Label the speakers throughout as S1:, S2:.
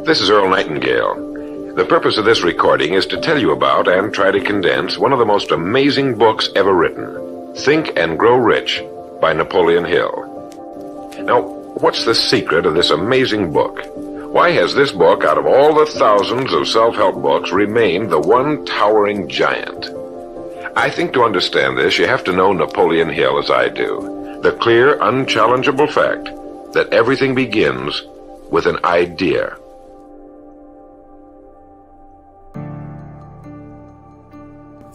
S1: This is Earl Nightingale. The purpose of this recording is to tell you about and try to condense one of the most amazing books ever written, Think and Grow Rich by Napoleon Hill. Now, what's the secret of this amazing book? Why has this book, out of all the thousands of self-help books, remained the one towering giant? I think to understand this, you have to know Napoleon Hill as I do. The clear, unchallengeable fact that everything begins with an idea.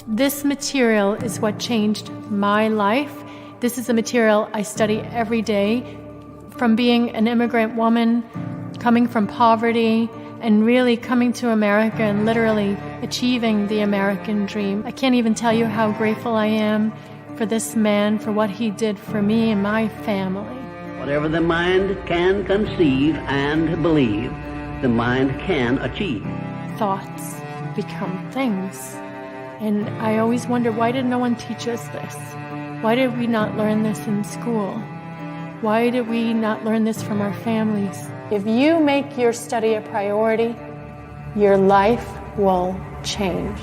S2: This material is what changed my life. This is a material I study every day. From being an immigrant woman, coming from poverty, and really coming to America and literally achieving the American dream. I can't even tell you how grateful I am for this man, for what he did for me and my family.
S3: Whatever the mind can conceive and believe, the mind can achieve.
S2: Thoughts become things. And I always wonder, why did no one teach us this? Why did we not learn this in school? Why did we not learn this from our families? If you make your study a priority, your life will change.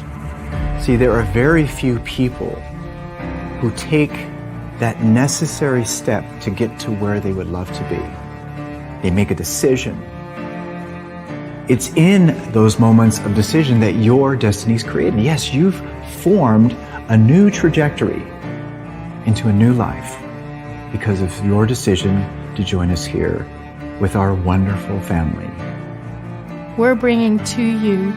S4: See, there are very few people who take that necessary step to get to where they would love to be. They make a decision. It's in those moments of decision that your destiny is created. Yes, you've formed a new trajectory into a new life because of your decision to join us here with our wonderful family.
S2: We're bringing to you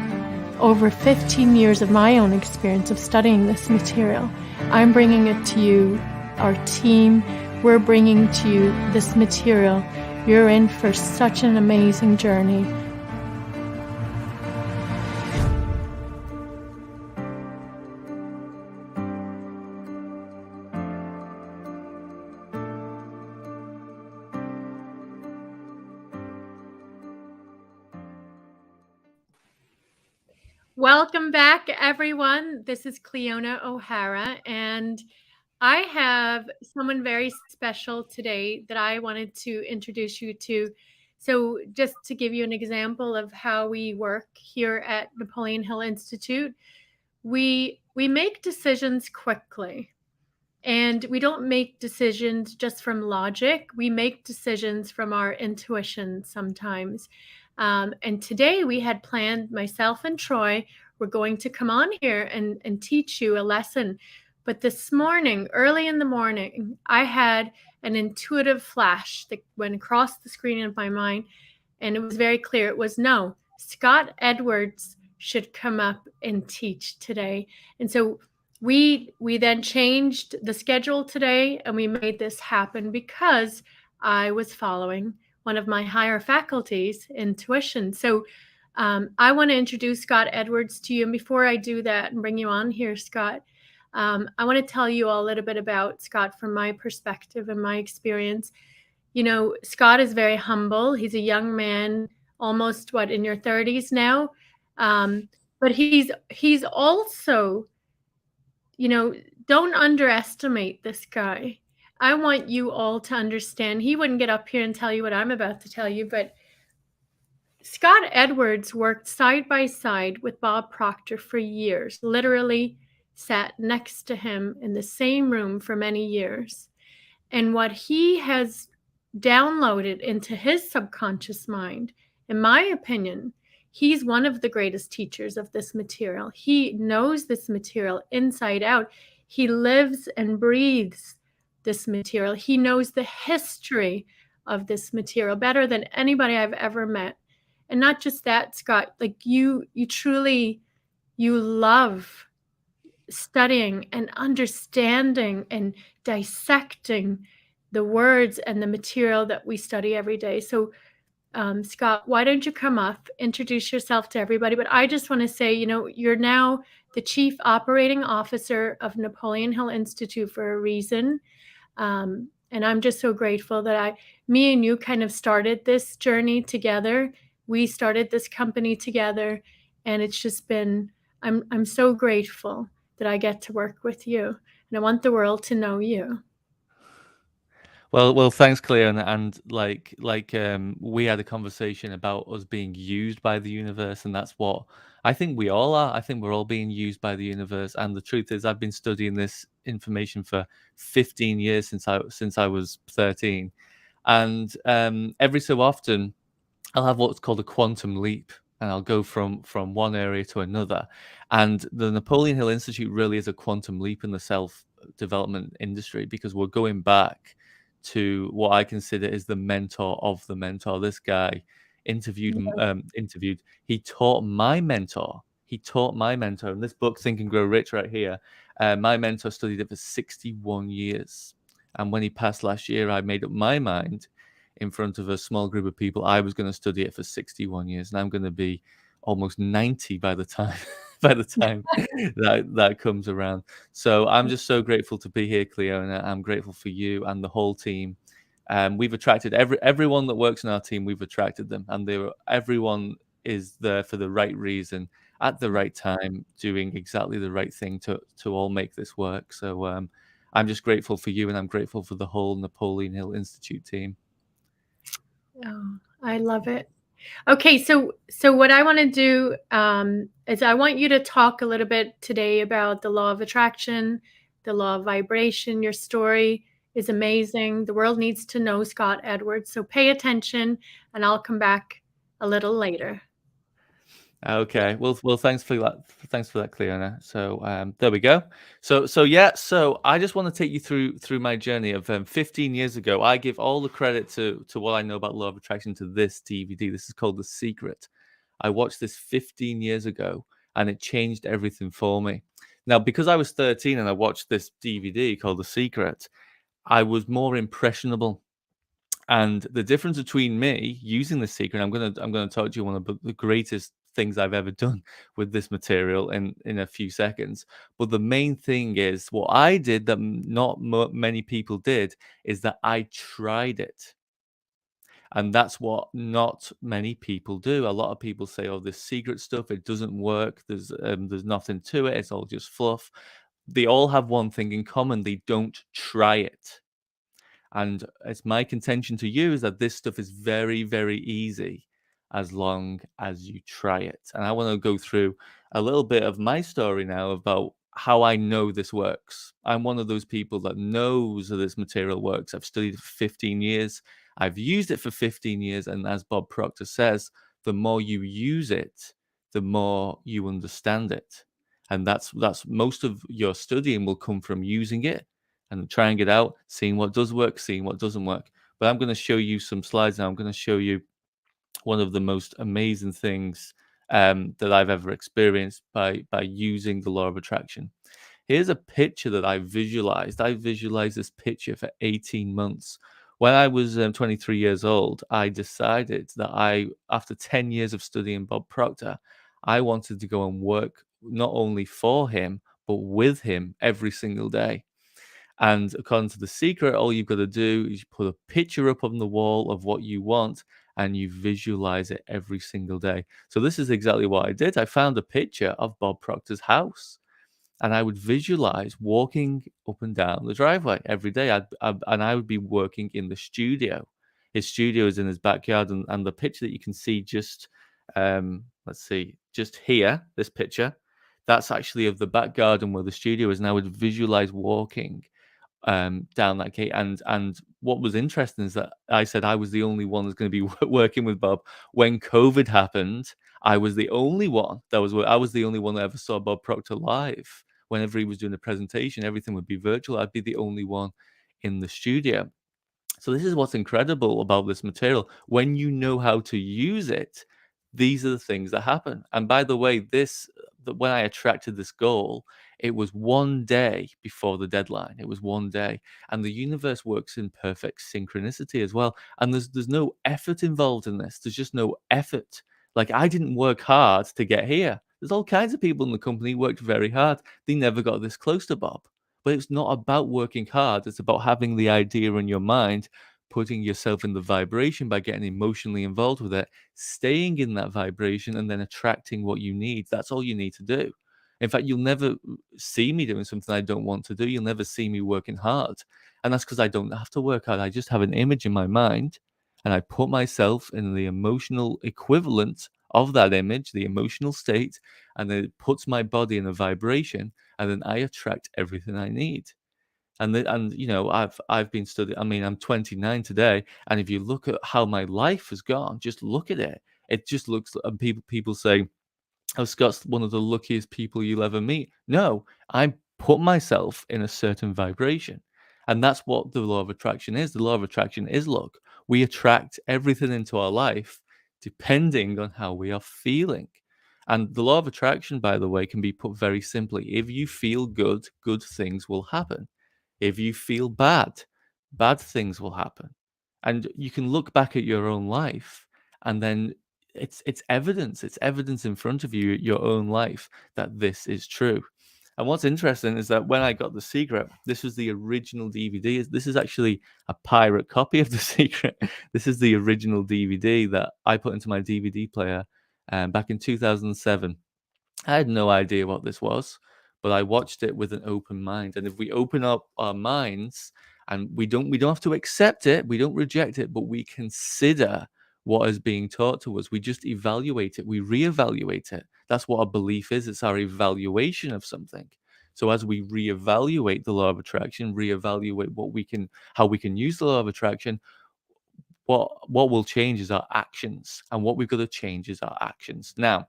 S2: over 15 years of my own experience of studying this material. I'm bringing it to you, our team. We're bringing to you this material. You're in for such an amazing journey. Welcome back, everyone. This is Cleona O'Hara, and I have someone very special today that I wanted to introduce you to. So just to give you an example of how we work here at Napoleon Hill Institute, we make decisions quickly, and we don't make decisions just from logic. We make decisions from our intuition sometimes. And today we had planned, myself and Troy, we're going to come on here and teach you a lesson. But this morning, early in the morning, I had an intuitive flash that went across the screen of my mind, and it was very clear. It was, no, Scott Edwards should come up and teach today. And so we then changed the schedule today, and we made this happen because I was following one of my higher faculties, intuition. So I want to introduce Scott Edwards to you. And before I do that and bring you on here, Scott, I want to tell you all a little bit about Scott from my perspective and my experience. You know, Scott is very humble. He's a young man, almost in your 30s now. But he's also, don't underestimate this guy. I want you all to understand. He wouldn't get up here and tell you what I'm about to tell you, but Scott Edwards worked side by side with Bob Proctor for years, literally sat next to him in the same room for many years. And what he has downloaded into his subconscious mind, in my opinion, he's one of the greatest teachers of this material. He knows this material inside out. He lives and breathes this material. He knows the history of this material better than anybody I've ever met. And not just that, Scott, like you truly, you love studying and understanding and dissecting the words and the material that we study every day. So Scott, why don't you come up, introduce yourself to everybody? But I just want to say, you're now the Chief Operating Officer of Napoleon Hill Institute for a reason. And I'm just so grateful that me and you kind of started this journey together. We started this company together, and it's just been, I'm so grateful that I get to work with you, and I want the world to know you.
S5: Well, thanks, Cleo, and we had a conversation about us being used by the universe, and that's what I think we all are. I think we're all being used by the universe, and the truth is, I've been studying this information for 15 years since I was 13, and every so often I'll have what's called a quantum leap, and I'll go from one area to another. And the Napoleon Hill Institute really is a quantum leap in the self development industry because we're going back to what I consider is the mentor of the mentor. This guy interviewed. He taught my mentor. He taught my mentor. In this book, Think and Grow Rich, right here, my mentor studied it for 61 years. And when he passed last year, I made up my mind in front of a small group of people. I was going to study it for 61 years, and I'm going to be almost 90 by the time by the time that comes around. So I'm just so grateful to be here, Cleona. I'm grateful for you and the whole team. We've attracted everyone that works in our team. We've attracted them, and everyone is there for the right reason at the right time, doing exactly the right thing to all make this work. So I'm just grateful for you, and I'm grateful for the whole Napoleon Hill Institute team.
S2: Oh, I love it. Okay, so what I want to do is I want you to talk a little bit today about the law of attraction, the law of vibration. Your story is amazing. The world needs to know Scott Edwards. So pay attention, and I'll come back a little later.
S5: Okay. Well, thanks for that. Thanks for that, Cleona. So, there we go. So yeah. So I just want to take you through my journey of 15 years ago. I give all the credit to what I know about law of attraction to this DVD. This is called The Secret. I watched this 15 years ago, and it changed everything for me. Now, because I was 13 and I watched this DVD called The Secret, I was more impressionable. And the difference between me using The Secret, I'm gonna talk to you one of the greatest things I've ever done with this material in a few seconds. But the main thing is what I did that not many people did is that I tried it. And that's what not many people do. A lot of people say, "Oh, this secret stuff, it doesn't work. There's nothing to it. It's all just fluff." They all have one thing in common: they don't try it. And it's my contention to you is that this stuff is very, very easy as long as you try it. And I want to go through a little bit of my story now about how I know this works. I'm one of those people that knows that this material works. I've studied it for 15 years. I've used it for 15 years. And as Bob Proctor says, the more you use it, the more you understand it. And that's most of your studying will come from using it and trying it out, seeing what does work, seeing what doesn't work. But I'm going to show you some slides now. I'm going to show you one of the most amazing things that I've ever experienced by using the law of attraction. Here's a picture that I visualized. I visualized this picture for 18 months. When I was 23 years old, I decided that after 10 years of studying Bob Proctor, I wanted to go and work not only for him, but with him every single day. And according to The Secret, all you've got to do is put a picture up on the wall of what you want and you visualize it every single day. So this is exactly what I did. I found a picture of Bob Proctor's house and I would visualize walking up and down the driveway every day. And I would be working in the studio. His studio is in his backyard, and the picture that you can see just, let's see, just here, this picture, that's actually of the back garden where the studio is. And I would visualize walking down that gate. And what was interesting is that I said I was the only one that's going to be working with Bob. When COVID happened, I was the only one I was the only one that ever saw Bob Proctor live. Whenever he was doing a presentation, everything would be virtual. I'd be the only one in the studio. So this is what's incredible about this material. When you know how to use it, these are the things that happen. And by the way, when I attracted this goal, it was one day before the deadline. It was one day. And the universe works in perfect synchronicity as well. And there's no effort involved in this. There's just no effort. Like, I didn't work hard to get here. There's all kinds of people in the company who worked very hard. They never got this close to Bob. But it's not about working hard. It's about having the idea in your mind, putting yourself in the vibration by getting emotionally involved with it, staying in that vibration, and then attracting what you need. That's all you need to do. In fact, you'll never see me doing something I don't want to do. You'll never see me working hard. And that's because I don't have to work hard. I just have an image in my mind, and I put myself in the emotional equivalent of that image, the emotional state, and then it puts my body in a vibration, and then I attract everything I need. And you know, I've been studying. I mean, I'm 29 today, and if you look at how my life has gone, just look at it. It just looks. And people say, "Oh, Scott's one of the luckiest people you'll ever meet." No, I put myself in a certain vibration, and that's what the law of attraction is. The law of attraction is luck. We attract everything into our life depending on how we are feeling. And the law of attraction, by the way, can be put very simply. If you feel good, good things will happen. If you feel bad, bad things will happen. And you can look back at your own life, and then it's evidence. It's evidence in front of you, your own life, that this is true. And what's interesting is that when I got The Secret, this was the original DVD. This is actually a pirate copy of The Secret. This is the original DVD that I put into my DVD player back in 2007. I had no idea what this was, but I watched it with an open mind. And if we open up our minds, and we don't have to accept it, we don't reject it, but we consider what is being taught to us. We just evaluate it, we reevaluate it. That's what a belief is. It's our evaluation of something. So as we reevaluate the law of attraction, reevaluate how we can use the law of attraction, what will change is our actions. And what we've got to change is our actions. Now,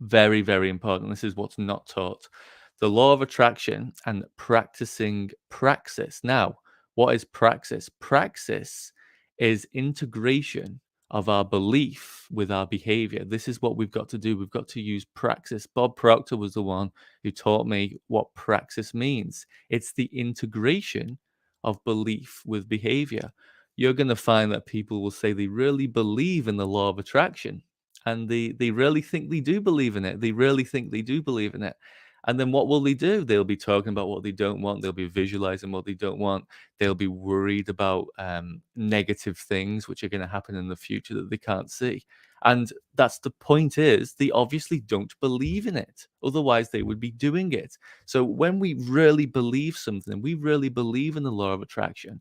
S5: very, very important. This is what's not taught. The law of attraction and practicing praxis. Now, what is praxis? Praxis is integration of our belief with our behavior. This is what we've got to do. We've got to use praxis. Bob Proctor was the one who taught me what praxis means. It's the integration of belief with behavior. You're going to find that people will say they really believe in the law of attraction, and they really think they do believe in it. They really think they do believe in it. And then what will they do? They'll be talking about what they don't want. They'll be visualizing what they don't want. They'll be worried about negative things which are going to happen in the future that they can't see. And that's the point, is they obviously don't believe in it. Otherwise, they would be doing it. So when we really believe something, we really believe in the law of attraction,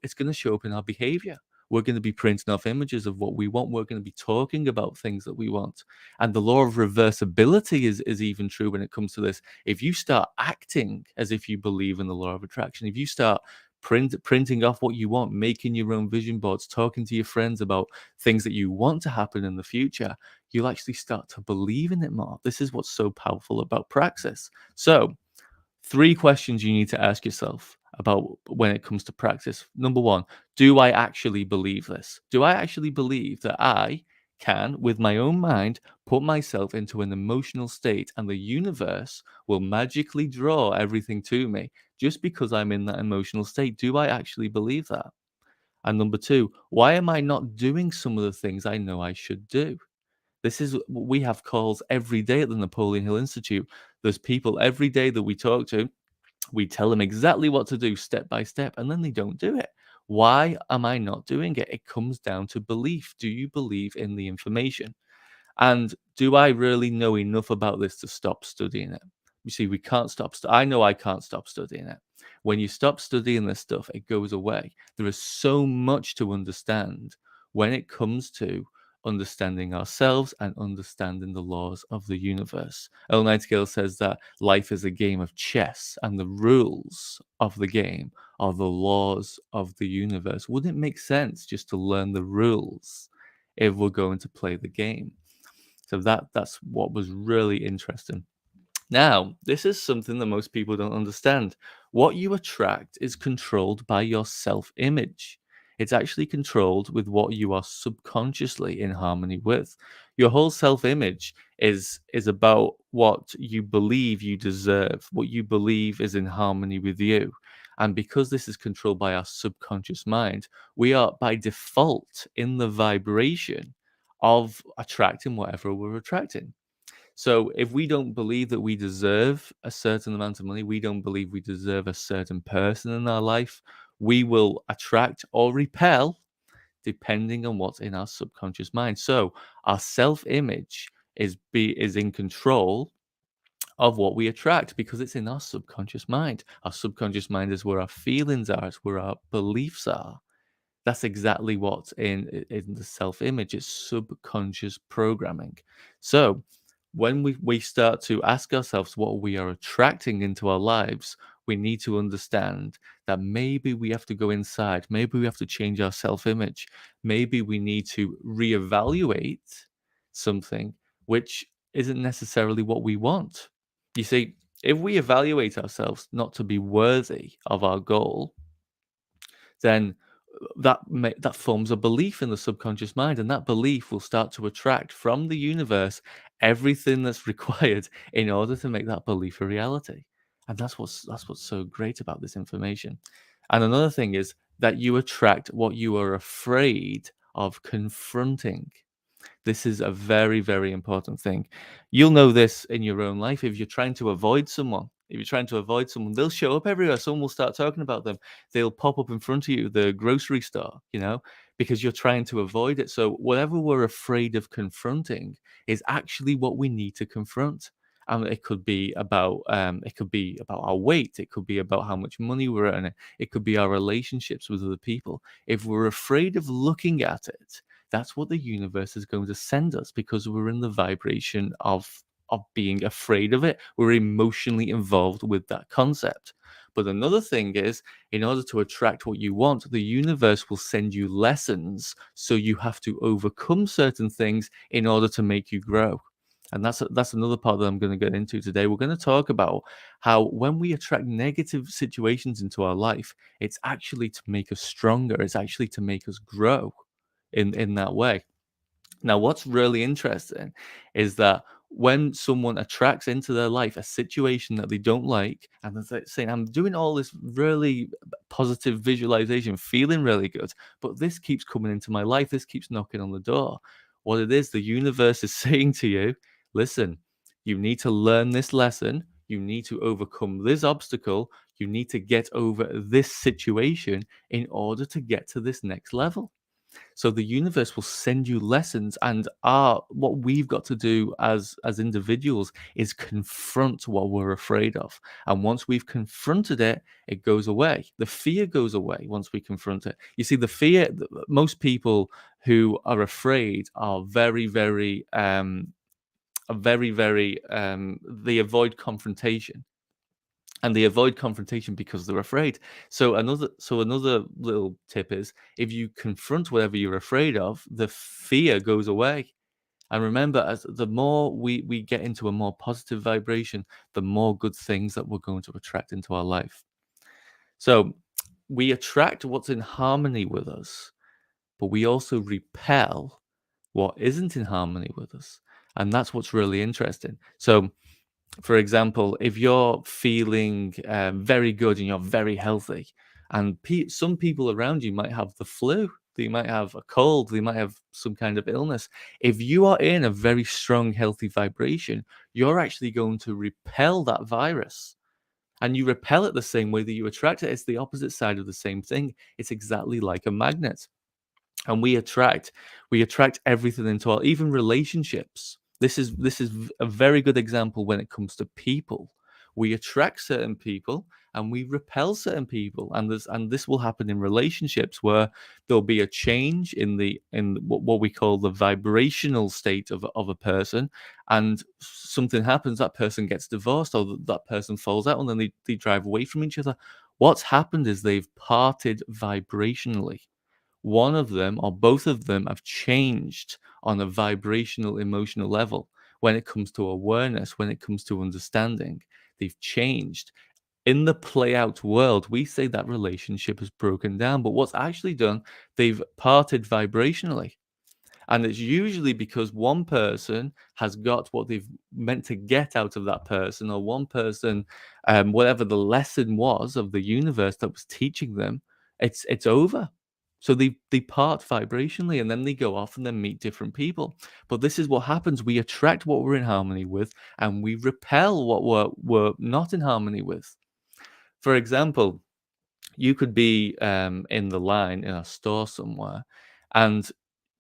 S5: it's going to show up in our behavior. We're going to be printing off images of what we want. We're going to be talking about things that we want. And the law of reversibility is even true when it comes to this. If you start acting as if you believe in the law of attraction, if you start printing off what you want, making your own vision boards, talking to your friends about things that you want to happen in the future, you'll actually start to believe in it more. This is what's so powerful about praxis. So 3 questions you need to ask yourself about when it comes to practice. Number 1, do I actually believe this? Do I actually believe that I can, with my own mind, put myself into an emotional state and the universe will magically draw everything to me just because I'm in that emotional state? Do I actually believe that? And number 2, why am I not doing some of the things I know I should do? We have calls every day at the Napoleon Hill Institute. There's people every day that we talk to. We tell them exactly what to do step by step, and then they don't do it. Why am I not doing it? It comes down to belief. Do you believe in the information? And do I really know enough about this to stop studying it? You see, we can't stop. I know I can't stop studying it. When you stop studying this stuff, it goes away. There is so much to understand when it comes to understanding ourselves and understanding the laws of the universe. Earl Nightingale says that life is a game of chess, and the rules of the game are the laws of the universe. Wouldn't it make sense just to learn the rules if we're going to play the game? So that's what was really interesting. Now, this is something that most people don't understand. What you attract is controlled by your self-image. It's actually controlled with what you are subconsciously in harmony with. Your whole self-image is about what you believe you deserve, what you believe is in harmony with you. And because this is controlled by our subconscious mind, we are by default in the vibration of attracting whatever we're attracting. So if we don't believe that we deserve a certain amount of money, we don't believe we deserve a certain person in our life, we will attract or repel depending on what's in our subconscious mind. So our self-image is in control of what we attract, because it's in our subconscious mind. Our subconscious mind is where our feelings are, it's where our beliefs are. That's exactly what's in the self-image. It's subconscious programming. So when we start to ask ourselves what we are attracting into our lives, we need to understand that maybe we have to go inside. Maybe we have to change our self-image. Maybe we need to reevaluate something which isn't necessarily what we want. You see, if we evaluate ourselves not to be worthy of our goal, then that forms a belief in the subconscious mind, and that belief will start to attract from the universe everything that's required in order to make that belief a reality. And that's what's so great about this information. And another thing is that you attract what you are afraid of confronting. This is a very, very important thing. You'll know this in your own life. If you're trying to avoid someone, they'll show up everywhere. Someone will start talking about them. They'll pop up in front of you, the grocery store, because you're trying to avoid it. So whatever we're afraid of confronting is actually what we need to confront. And it could be about our weight. It could be about how much money we're earning. It could be our relationships with other people. If we're afraid of looking at it, that's what the universe is going to send us, because we're in the vibration of being afraid of it. We're emotionally involved with that concept. But another thing is, in order to attract what you want, the universe will send you lessons, so you have to overcome certain things in order to make you grow. And that's another part that I'm going to get into today. We're going to talk about how when we attract negative situations into our life, it's actually to make us stronger. It's actually to make us grow in that way. Now, what's really interesting is that when someone attracts into their life a situation that they don't like, and they're saying, I'm doing all this really positive visualization, feeling really good, but this keeps coming into my life, this keeps knocking on the door. What it is, the universe is saying to you, listen, you need to learn this lesson, you need to overcome this obstacle, you need to get over this situation in order to get to this next level. So the universe will send you lessons, and what we've got to do as individuals is confront what we're afraid of. And once we've confronted it, it goes away. The fear goes away once we confront it. You see, the fear, most people who are afraid are very, very, they avoid confrontation. And they avoid confrontation because they're afraid. So another little tip is, if you confront whatever you're afraid of, the fear goes away. And remember, as the more we get into a more positive vibration, the more good things that we're going to attract into our life. So we attract what's in harmony with us, but we also repel what isn't in harmony with us. And that's what's really interesting. So for example, if you're feeling very good and you're very healthy, and some people around you might have the flu, they might have a cold, they might have some kind of illness. If you are in a very strong, healthy vibration, you're actually going to repel that virus. And you repel it the same way that you attract it. It's the opposite side of the same thing. It's exactly like a magnet. And we attract everything into our, even relationships. This is a very good example when it comes to people. We attract certain people and we repel certain people, and this will happen in relationships where there'll be a change in what we call the vibrational state of a person, and something happens, that person gets divorced, or that person falls out, and then they drive away from each other. What's happened is they've parted vibrationally. One of them or both of them have changed on a vibrational, emotional level. When it comes to awareness, when it comes to understanding, they've changed. In the play out world, we say that relationship has broken down, but what's actually done, they've parted vibrationally. And it's usually because one person has got what they've meant to get out of that person, or one person, whatever the lesson was of the universe that was teaching them, it's over. So they part vibrationally, and then they go off and then meet different people. But this is what happens. We attract what we're in harmony with, and we repel what we're not in harmony with. For example, you could be in the line in a store somewhere, and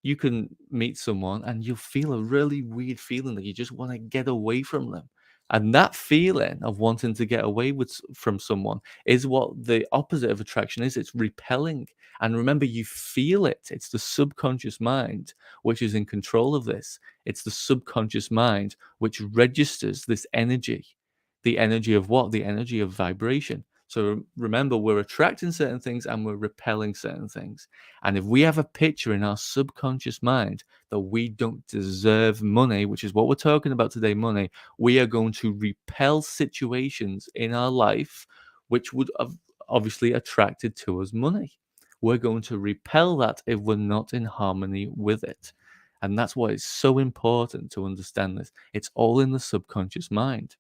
S5: you can meet someone and you'll feel a really weird feeling that you just want to get away from them. And that feeling of wanting to get away from someone is what the opposite of attraction is. It's repelling. And remember, you feel it. It's the subconscious mind which is in control of this. It's the subconscious mind which registers this energy. The energy of what? The energy of vibration. So remember, we're attracting certain things and we're repelling certain things. And if we have a picture in our subconscious mind that we don't deserve money, which is what we're talking about today, money, we are going to repel situations in our life which would have obviously attracted to us money. We're going to repel that if we're not in harmony with it. And that's why it's so important to understand this. It's all in the subconscious mind.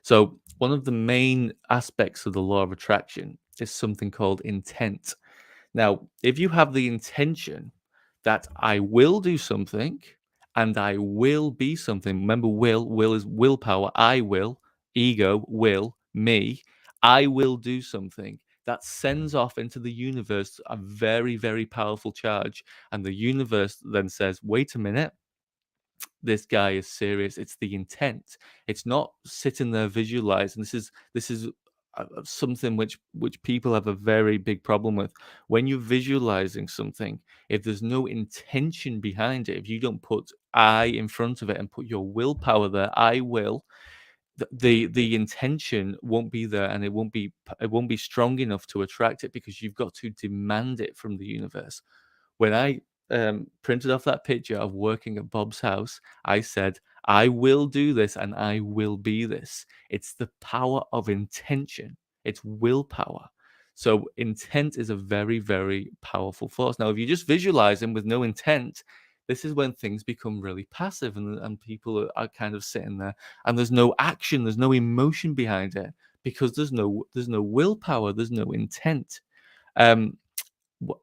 S5: So one of the main aspects of the law of attraction is something called intent. Now, if you have the intention that I will do something and I will be something, remember will is willpower, I will, ego, will, me, I will do something. That sends off into the universe a very, very powerful charge. And the universe then says, wait a minute, this guy is serious. It's the intent. It's not sitting there visualizing. This is something which people have a very big problem with. When you're visualizing something, if there's no intention behind it, if you don't put I in front of it and put your willpower there, I will, the intention won't be there, and it won't be strong enough to attract it, because you've got to demand it from the universe. When I printed off that picture of working at Bob's house, I said, I will do this and I will be this. It's the power of intention. It's willpower. So intent is a very, very powerful force. Now, if you just visualize them with no intent, this is when things become really passive, and people are kind of sitting there and there's no action, there's no emotion behind it, because there's no willpower, there's no intent. Um,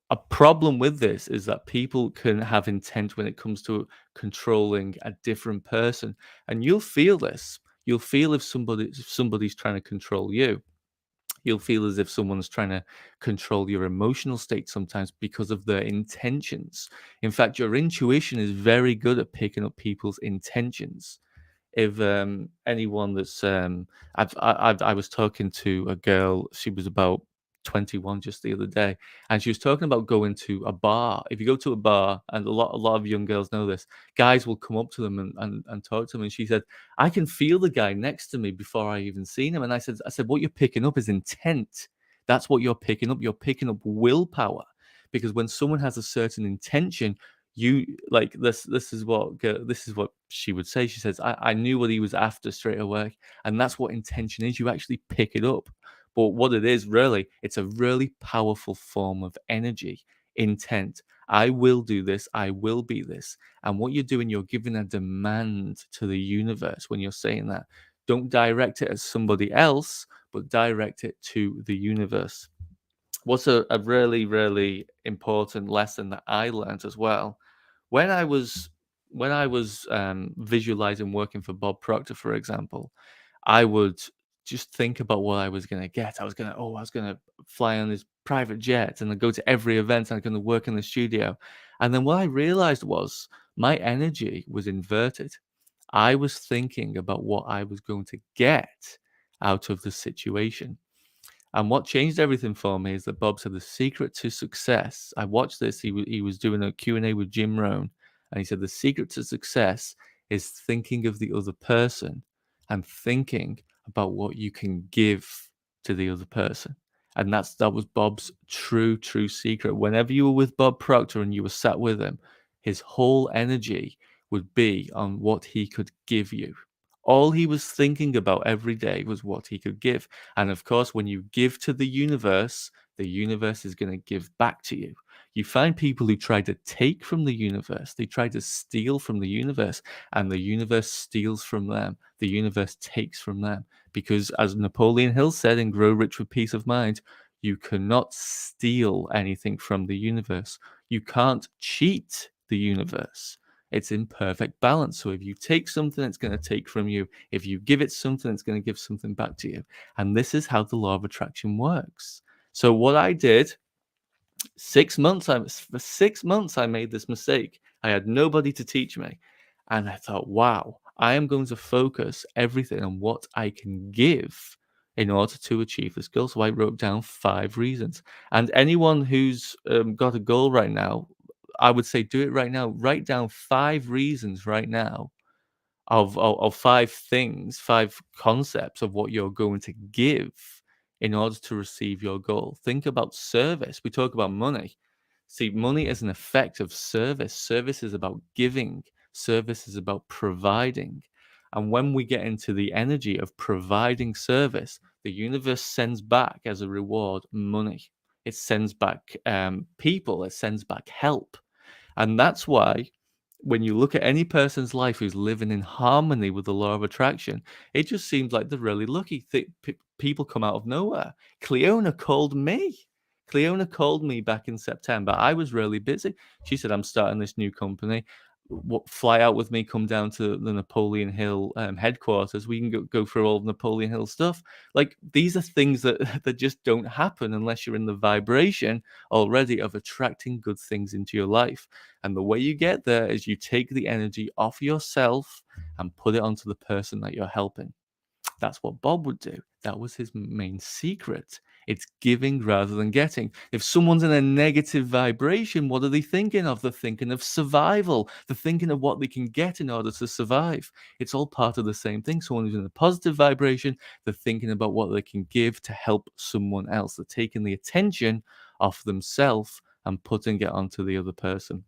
S5: a problem with this is that people can have intent when it comes to controlling a different person, and you'll feel this. You'll feel if somebody's trying to control you. You'll feel as if someone's trying to control your emotional state sometimes because of their intentions. In fact, your intuition is very good at picking up people's intentions. If anyone that's I was talking to a girl, she was about 21 just the other day, and she was talking about going to a bar. If you go to a bar, and a lot of young girls know this, guys will come up to them and talk to them. And she said, I can feel the guy next to me before I even seen him. And I said, what you're picking up is intent. That's what you're picking up. You're picking up willpower, because when someone has a certain intention, you like this is what she would say. She says, I knew what he was after straight away. And that's what intention is. You actually pick it up. But what it is really, it's a really powerful form of energy, intent. I will do this, I will be this. And what you're doing, you're giving a demand to the universe when you're saying that. Don't direct it at somebody else, but direct it to the universe. What's a really, really important lesson that I learned as well, when I was visualizing working for Bob Proctor, for example, I would just think about what I was going to get. I was going to fly on this private jet and then go to every event, and I'm going to work in the studio. And then what I realized was my energy was inverted. I was thinking about what I was going to get out of the situation. And what changed everything for me is that Bob said the secret to success. I watched this. He was doing a Q&A with Jim Rohn, and he said the secret to success is thinking of the other person and thinking about what you can give to the other person. And that was Bob's true secret. Whenever you were with Bob Proctor and you were sat with him, his whole energy would be on what he could give you. All he was thinking about every day was what he could give. And of course, when you give to the universe is going to give back to you. You find people who try to take from the universe, they try to steal from the universe, and the universe steals from them. The universe takes from them. Because as Napoleon Hill said in Grow Rich with Peace of Mind, you cannot steal anything from the universe. You can't cheat the universe. It's in perfect balance. So if you take something, it's going to take from you. If you give it something, it's going to give something back to you. And this is how the law of attraction works. So what I did, for 6 months, I made this mistake. I had nobody to teach me. And I thought, wow, I am going to focus everything on what I can give in order to achieve this goal. So I wrote down 5 reasons. And anyone who's got a goal right now, I would say do it right now. Write down 5 reasons right now of 5 things, 5 concepts of what you're going to give in order to receive your goal. Think about service. We talk about money. See, money is an effect of service. Service is about giving. Service is about providing. And when we get into the energy of providing service, the universe sends back as a reward money. It sends back people. It sends back help. And that's why when you look at any person's life who's living in harmony with the law of attraction, it just seems like they're really lucky. People come out of nowhere. Cleona called me. Cleona called me back in September. I was really busy. She said, I'm starting this new company. Fly out with me, come down to the Napoleon Hill headquarters. We can go through all of Napoleon Hill stuff. Like, these are things that, that just don't happen unless you're in the vibration already of attracting good things into your life. And the way you get there is you take the energy off yourself and put it onto the person that you're helping. That's what Bob would do. That was his main secret. It's giving rather than getting. If someone's in a negative vibration, what are they thinking of? They're thinking of survival. They're thinking of what they can get in order to survive. It's all part of the same thing. Someone who's in a positive vibration, they're thinking about what they can give to help someone else. They're taking the attention off themselves and putting it onto the other person.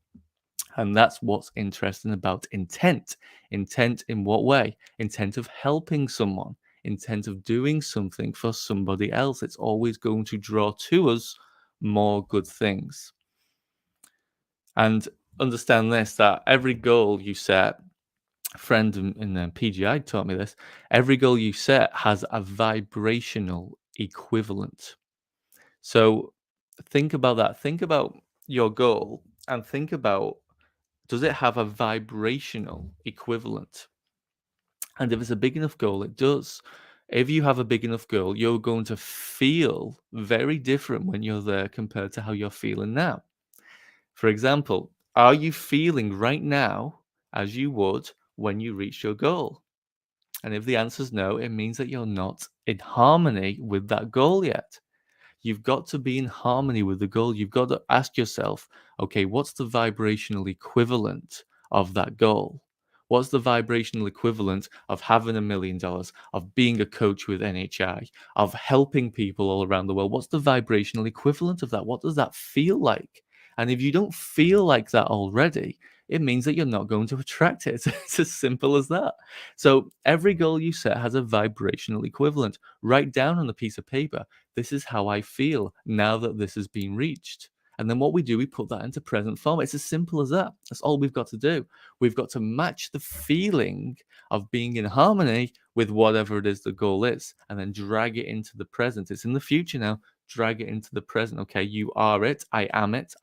S5: And that's what's interesting about intent. Intent in what way? Intent of helping someone, intent of doing something for somebody else. It's always going to draw to us more good things. And understand this, that every goal you set, a friend in PGI taught me this, every goal you set has a vibrational equivalent. So think about that. Think about your goal and think about, does it have a vibrational equivalent? And if it's a big enough goal, it does. If you have a big enough goal, you're going to feel very different when you're there compared to how you're feeling now. For example, are you feeling right now as you would when you reach your goal? And if the answer is no, it means that you're not in harmony with that goal yet. You've got to be in harmony with the goal. You've got to ask yourself, okay, what's the vibrational equivalent of that goal? What's the vibrational equivalent of having $1 million, of being a coach with NHI, of helping people all around the world? What's the vibrational equivalent of that? What does that feel like? And if you don't feel like that already, it means that you're not going to attract it. It's as simple as that. So every goal you set has a vibrational equivalent. Write down on a piece of paper, this is how I feel now that this has been reached. And then what we do, we put that into present form. It's as simple as that. That's all we've got to do. We've got to match the feeling of being in harmony with whatever it is the goal is, and then drag it into the present. It's in the future now. Drag it into the present. Okay, you are it. I am it.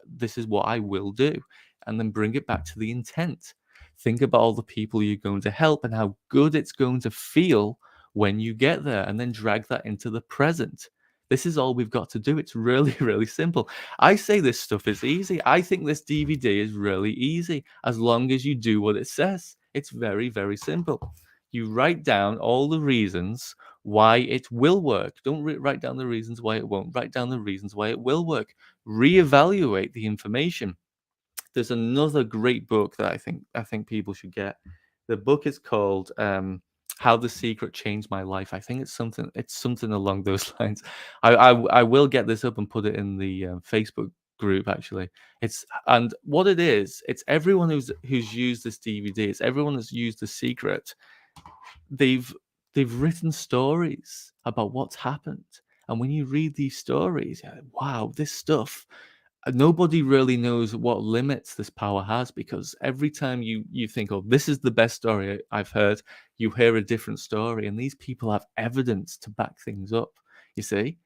S5: This is what I will do. And then bring it back to the intent. Think about all the people you're going to help and how good it's going to feel when you get there, and then drag that into the present. This is all we've got to do. It's really, really simple. I say this stuff is easy. I think this DVD is really easy as long as you do what it says. It's very, very simple. You write down all the reasons why it will work. Don't write down the reasons why it won't. Write down the reasons why it will work. Reevaluate the information. There's another great book that I think people should get. The book is called How the Secret Changed My Life. I think it's something along those lines. I will get this up and put it in the Facebook group. Actually, and what it is, it's everyone who's used this DVD. It's everyone that's used The Secret. They've written stories about what's happened, and when you read these stories, you're like, wow, this stuff. Nobody really knows what limits this power has, because every time you think, oh, this is the best story I've heard, you hear a different story, and these people have evidence to back things up. You see,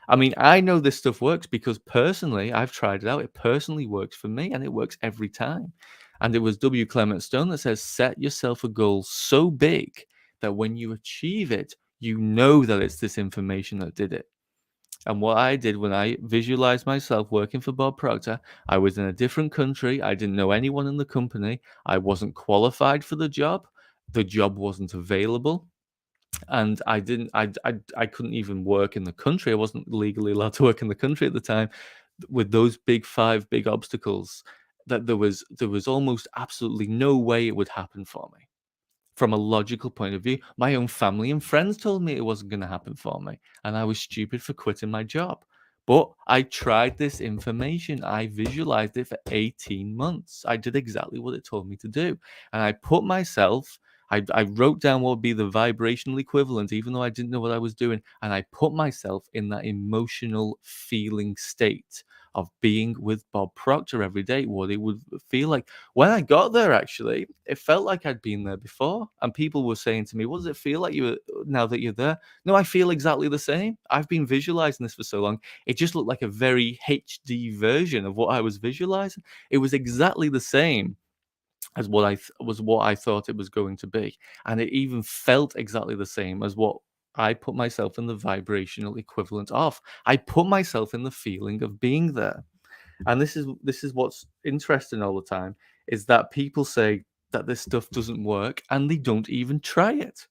S5: I know this stuff works because personally I've tried it out. It personally works for me, and it works every time. And it was W. Clement Stone that says, set yourself a goal so big that when you achieve it, you know that it's this information that did it. And what I did when I visualized myself working for Bob Proctor, I was in a different country. I didn't know anyone in the company. I wasn't qualified for the job. The job wasn't available. And I couldn't even work in the country. I wasn't legally allowed to work in the country at the time with those five big obstacles, that there was almost absolutely no way it would happen for me. From a logical point of view, my own family and friends told me it wasn't going to happen for me, and I was stupid for quitting my job. But I tried this information. I visualized it for 18 months. I did exactly what it told me to do. And I put myself, I wrote down what would be the vibrational equivalent, even though I didn't know what I was doing. And I put myself in that emotional feeling state of being with Bob Proctor every day, what it would feel like. When I got there, actually, it felt like I'd been there before. And people were saying to me, what does it feel like now that you're there? No, I feel exactly the same. I've been visualizing this for so long. It just looked like a very HD version of what I was visualizing. It was exactly the same as what I thought it was going to be. And it even felt exactly the same as what I put myself in the vibrational equivalent of. I put myself in the feeling of being there. And this is what's interesting all the time, is that people say that this stuff doesn't work and they don't even try it.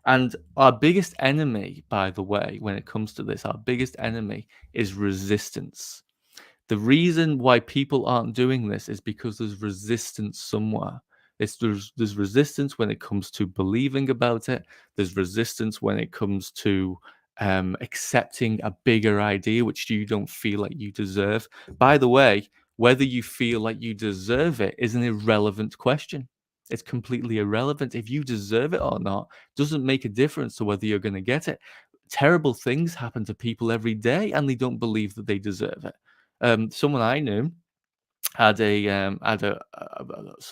S5: And our biggest enemy, by the way, when it comes to this, our biggest enemy is resistance. The reason why people aren't doing this is because there's resistance somewhere. There's resistance when it comes to believing about it. There's resistance when it comes to accepting a bigger idea which you don't feel like you deserve. By the way, whether you feel like you deserve it is an irrelevant question. It's completely irrelevant. If you deserve it or not doesn't make a difference to whether you're going to get it. Terrible things happen to people every day and they don't believe that they deserve it. Someone I knew had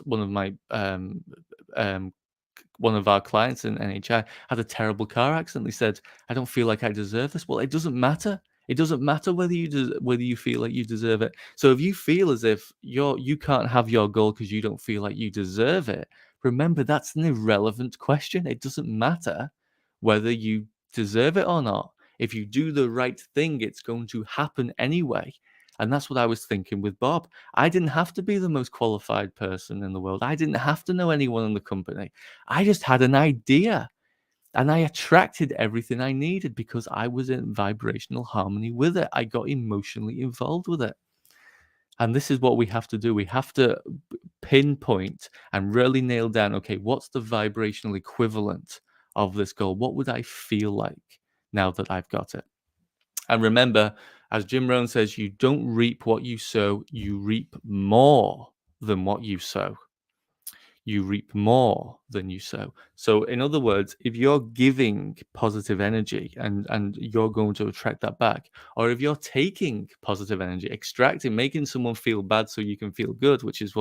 S5: one of my one of our clients in NHI had a terrible car accident. They said, "I don't feel like I deserve this." Well, it doesn't matter. It doesn't matter whether you feel like you deserve it. So if you feel as if you can't have your goal because you don't feel like you deserve it, remember that's an irrelevant question. It doesn't matter whether you deserve it or not. If you do the right thing, it's going to happen anyway. And that's what I was thinking with Bob. I didn't have to be the most qualified person in the world. I didn't have to know anyone in the company. I just had an idea and I attracted everything I needed because I was in vibrational harmony with it. I got emotionally involved with it. And this is what we have to do. We have to pinpoint and really nail down, okay, what's the vibrational equivalent of this goal? What would I feel like now that I've got it? And remember, as Jim Rohn says, you don't reap what you sow, you reap more than what you sow. You reap more than you sow. So in other words, if you're giving positive energy and you're going to attract that back, or if you're taking positive energy, extracting, making someone feel bad so you can feel good, which is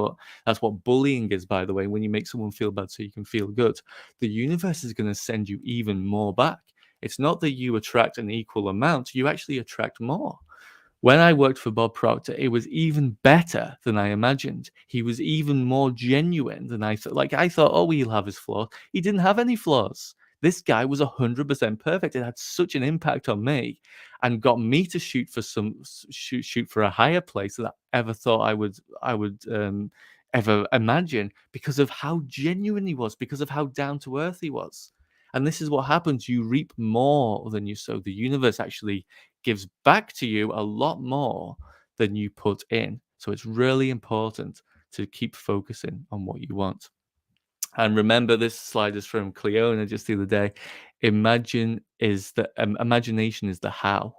S5: that's what bullying is, by the way. When you make someone feel bad so you can feel good, the universe is going to send you even more back. It's not that you attract an equal amount, you actually attract more. When I worked for Bob Proctor, it was even better than I imagined. He was even more genuine than I thought. Like, I thought, oh, he'll have his flaws. He didn't have any flaws. This guy was 100% perfect. It had such an impact on me and got me to shoot for a higher place than I ever thought I would ever imagine, because of how genuine he was, because of how down to earth he was. And this is what happens. You reap more than you sow. The universe actually gives back to you a lot more than you put in. So it's really important to keep focusing on what you want. And remember, this slide is from Cleona just the other day. Imagination is the how.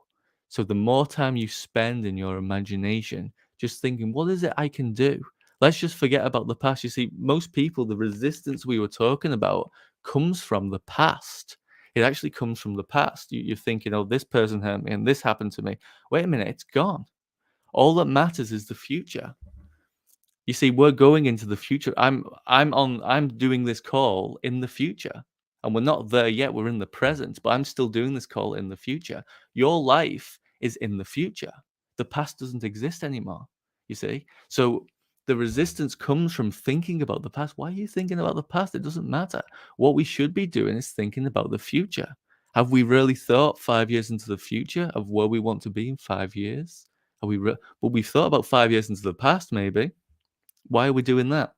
S5: So the more time you spend in your imagination, just thinking, what is it I can do? Let's just forget about the past. You see, most people, the resistance we were talking about comes from the past. It actually comes from the past. You're thinking, oh, this person hurt me and this happened to me. Wait a minute, it's gone. All that matters is the future. You see, we're going into the future. I'm doing this call in the future. And we're not there yet. We're in the present, but I'm still doing this call in the future. Your life is in the future. The past doesn't exist anymore. You see? So the resistance comes from thinking about the past. Why are you thinking about the past? It doesn't matter. What we should be doing is thinking about the future. Have we really thought 5 years into the future of where we want to be in 5 years? Are we well, we've thought about 5 years into the past, maybe. Why are we doing that?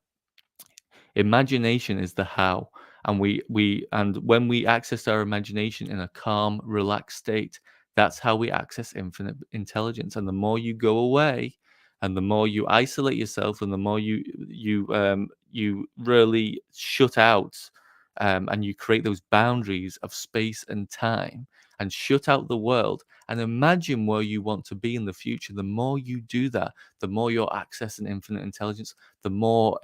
S5: Imagination is the how, and when we access our imagination in a calm, relaxed state, that's how we access infinite intelligence. And the more you go away, and the more you isolate yourself, and the more you really shut out, and you create those boundaries of space and time, and shut out the world, and imagine where you want to be in the future. The more you do that, the more you're accessing infinite intelligence, the more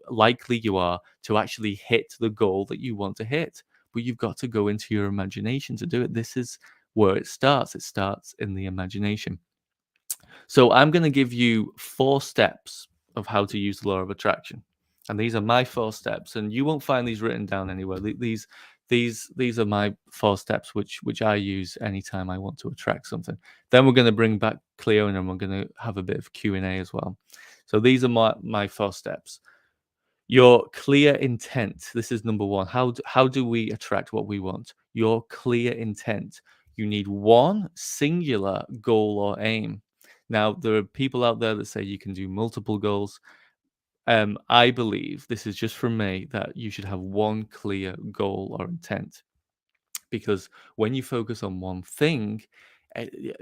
S5: likely you are to actually hit the goal that you want to hit. But you've got to go into your imagination to do it. This is where it starts. It starts in the imagination. So I'm going to give you 4 steps of how to use the law of attraction. And these are my 4 steps. And you won't find these written down anywhere. These are my 4 steps, which I use anytime I want to attract something. Then we're going to bring back Cleona, and we're going to have a bit of Q&A as well. So these are my 4 steps. Your clear intent. This is number 1. How do we attract what we want? Your clear intent. You need one singular goal or aim. Now, there are people out there that say you can do multiple goals. I believe, this is just from me, that you should have one clear goal or intent. Because when you focus on one thing,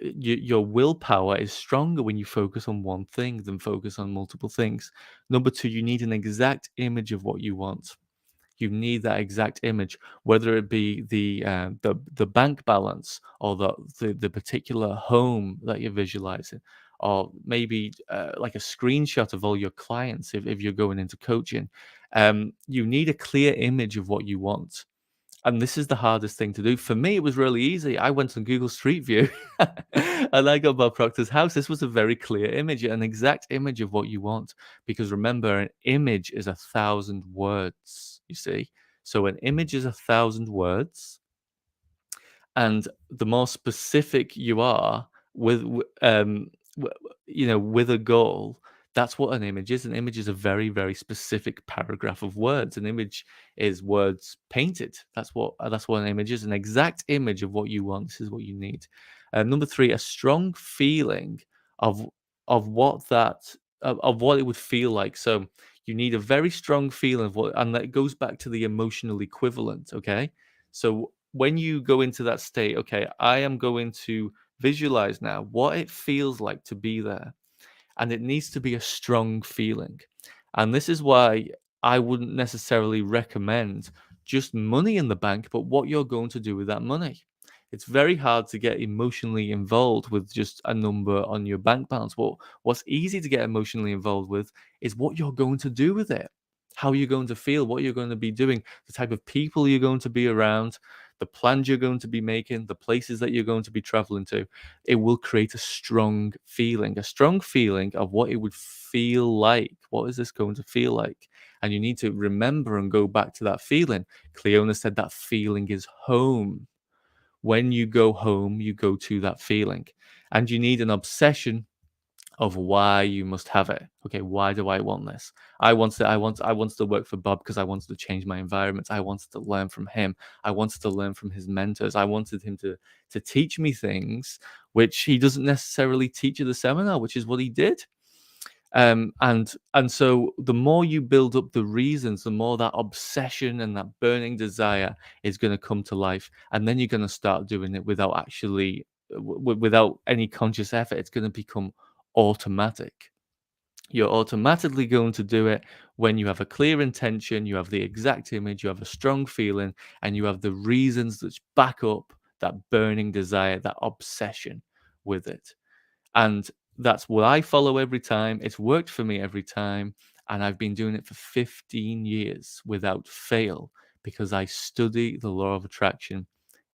S5: your willpower is stronger when you focus on one thing than focus on multiple things. Number 2, you need an exact image of what you want. You need that exact image, whether it be the bank balance, or the particular home that you're visualizing, or maybe like a screenshot of all your clients if you're going into coaching. You need a clear image of what you want. And this is the hardest thing to do. For me, it was really easy. I went on Google Street View and I got Bob Proctor's house. This was a very clear image, an exact image of what you want. Because remember, an image is 1,000 words, you see. So an image is 1,000 words. And the more specific you are with, with a goal, that's what an image is. An image is a very, very specific paragraph of words. An image is words painted. That's what an image is. An exact image of what you want. This is what you need. Number 3, a strong feeling of what it would feel like. So you need a very strong feeling of what, and that goes back to the emotional equivalent. Okay, so when you go into that state, okay, I am going to visualize now what it feels like to be there. And it needs to be a strong feeling. And this is why I wouldn't necessarily recommend just money in the bank, but what you're going to do with that money. It's very hard to get emotionally involved with just a number on your bank balance. Well, what's easy to get emotionally involved with is what you're going to do with it, how you're going to feel, what you're going to be doing, the type of people you're going to be around, the plans you're going to be making, the places that you're going to be traveling to. It will create a strong feeling of what it would feel like. What is this going to feel like? And you need to remember and go back to that feeling. Cleona said that feeling is home. When you go home, you go to that feeling. And you need an obsession of why you must have it. Okay, why do I want this? I wanted to work for Bob because I wanted to change my environment. I wanted to learn from him. I wanted to learn from his mentors. I wanted him to teach me things which he doesn't necessarily teach at the seminar, which is what he did. And so the more you build up the reasons, the more that obsession and that burning desire is going to come to life. And then you're going to start doing it without actually, without any conscious effort. It's going to become automatic. You're automatically going to do it when you have a clear intention, you have the exact image, you have a strong feeling, and you have the reasons that back up that burning desire, that obsession with it. And that's what I follow every time. It's worked for me every time. And I've been doing it for 15 years without fail because I study the law of attraction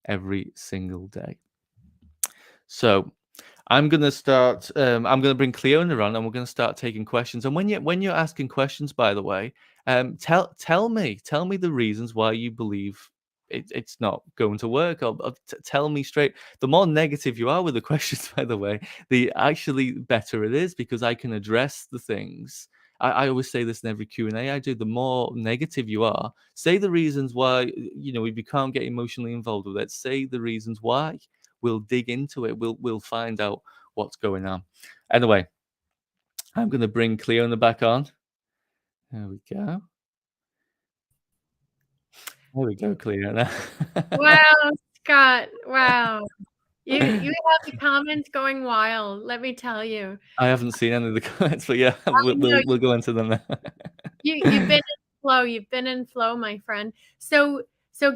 S5: every single day. So I'm going to start. I'm going to bring Cleona on, and we're going to start taking questions. And when you're asking questions, by the way, tell me the reasons why you believe it's not going to work. Or tell me straight. The more negative you are with the questions, by the way, the actually better it is because I can address the things. I always say this in every Q&A I do, the more negative you are, say the reasons why, if you can't get emotionally involved with it, say the reasons why. We'll dig into it. We'll find out what's going on. Anyway, I'm going to bring Cleona back on. There we go. There we go, Cleona.
S2: Wow, Scott. Wow. You have the comments going wild, let me tell you.
S5: I haven't seen any of the comments, but yeah, we'll go into them now.
S2: You've been in flow. You've been in flow, my friend. So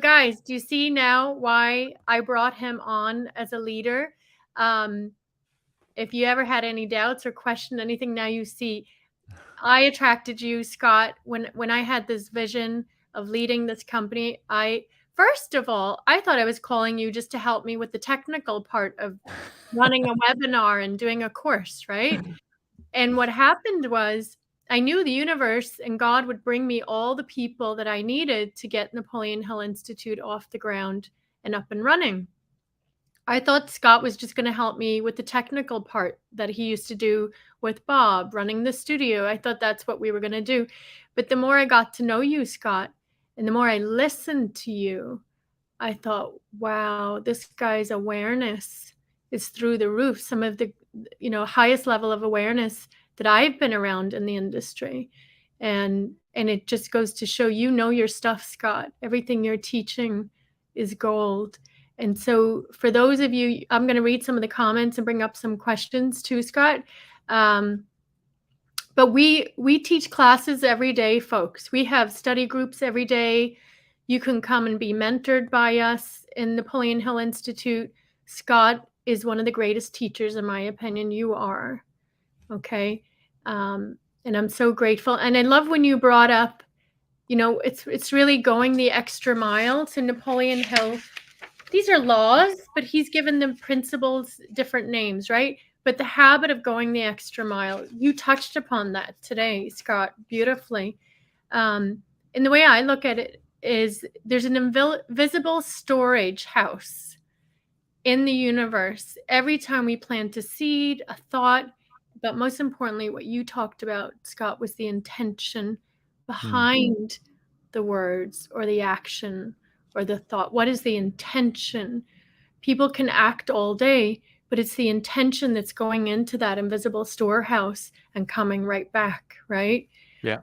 S2: guys, do you see now why I brought him on as a leader? If you ever had any doubts or questioned anything, now you see. I attracted you, Scott, when I had this vision of leading this company. First of all, I thought I was calling you just to help me with the technical part of running a webinar and doing a course, right? And what happened was I knew the universe and God would bring me all the people that I needed to get Napoleon Hill Institute off the ground and up and running. I thought Scott was just going to help me with the technical part that he used to do with Bob running the studio. I thought that's what we were going to do. But the more I got to know you, Scott, and the more I listened to you, I thought, wow, this guy's awareness is through the roof. Some of the, highest level of awareness that I've been around in the industry. And it just goes to show, your stuff, Scott. Everything you're teaching is gold. And so for those of you, I'm going to read some of the comments and bring up some questions too, Scott. But we teach classes every day, folks. We have study groups every day. You can come and be mentored by us in Napoleon Hill Institute. Scott is one of the greatest teachers, in my opinion. You are. Okay. And I'm so grateful. And I love when you brought up, it's really going the extra mile to Napoleon Hill. These are laws, but he's given them principles, different names, right? But the habit of going the extra mile, you touched upon that today, Scott, beautifully. And the way I look at it is there's an invisible storage house in the universe. Every time we plant a seed, a thought, but most importantly, what you talked about, Scott, was the intention behind the words or the action or the thought. What is the intention? People can act all day, but it's the intention that's going into that invisible storehouse and coming right back, right?
S5: Yeah.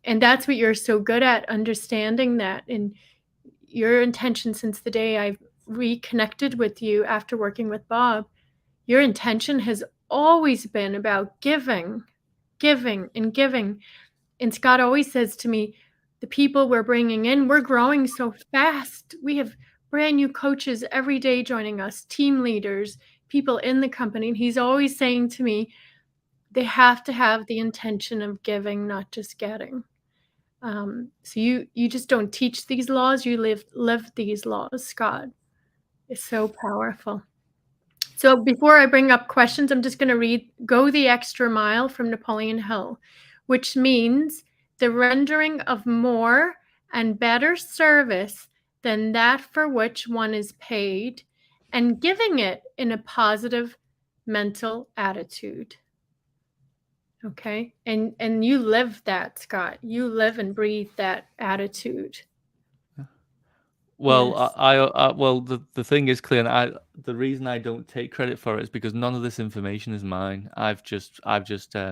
S2: And that's what you're so good at, understanding that. And your intention since the day I've reconnected with you after working with Bob, your intention has always been about giving, and giving. And Scott always says to me, the people we're bringing in, we're growing so fast. We have brand new coaches every day joining us, team leaders, people in the company. And he's always saying to me, they have to have the intention of giving, not just getting. So you just don't teach these laws, you live these laws, Scott. It's so powerful. So before I bring up questions, I'm just going to read Go the Extra Mile from Napoleon Hill, which means the rendering of more and better service than that for which one is paid, and giving it in a positive mental attitude. Okay. And you live that, Scott. You live and breathe that attitude.
S5: Well,
S2: Yes.
S5: well, the thing is, Clear, the reason I don't take credit for it is because none of this information is mine. I've just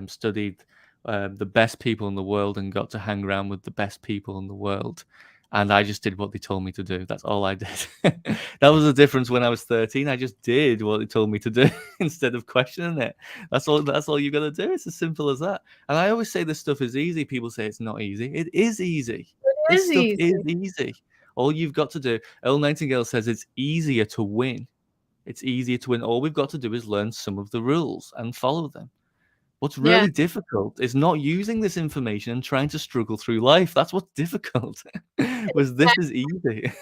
S5: studied the best people in the world and got to hang around with the best people in the world, and I just did what they told me to do. That's all I did. That was the difference when I was 13. I just did what they told me to do instead of questioning it. That's all you got to do. It's as simple as that. And I always say this stuff is easy. People say it's not easy. It is easy.
S2: It
S5: This
S2: is
S5: stuff
S2: easy.
S5: is easy. All you've got to do, Earl Nightingale says it's easier to win. It's easier to win. All we've got to do is learn some of the rules and follow them. What's really difficult is not using this information and trying to struggle through life. That's what's difficult. Was this is easy.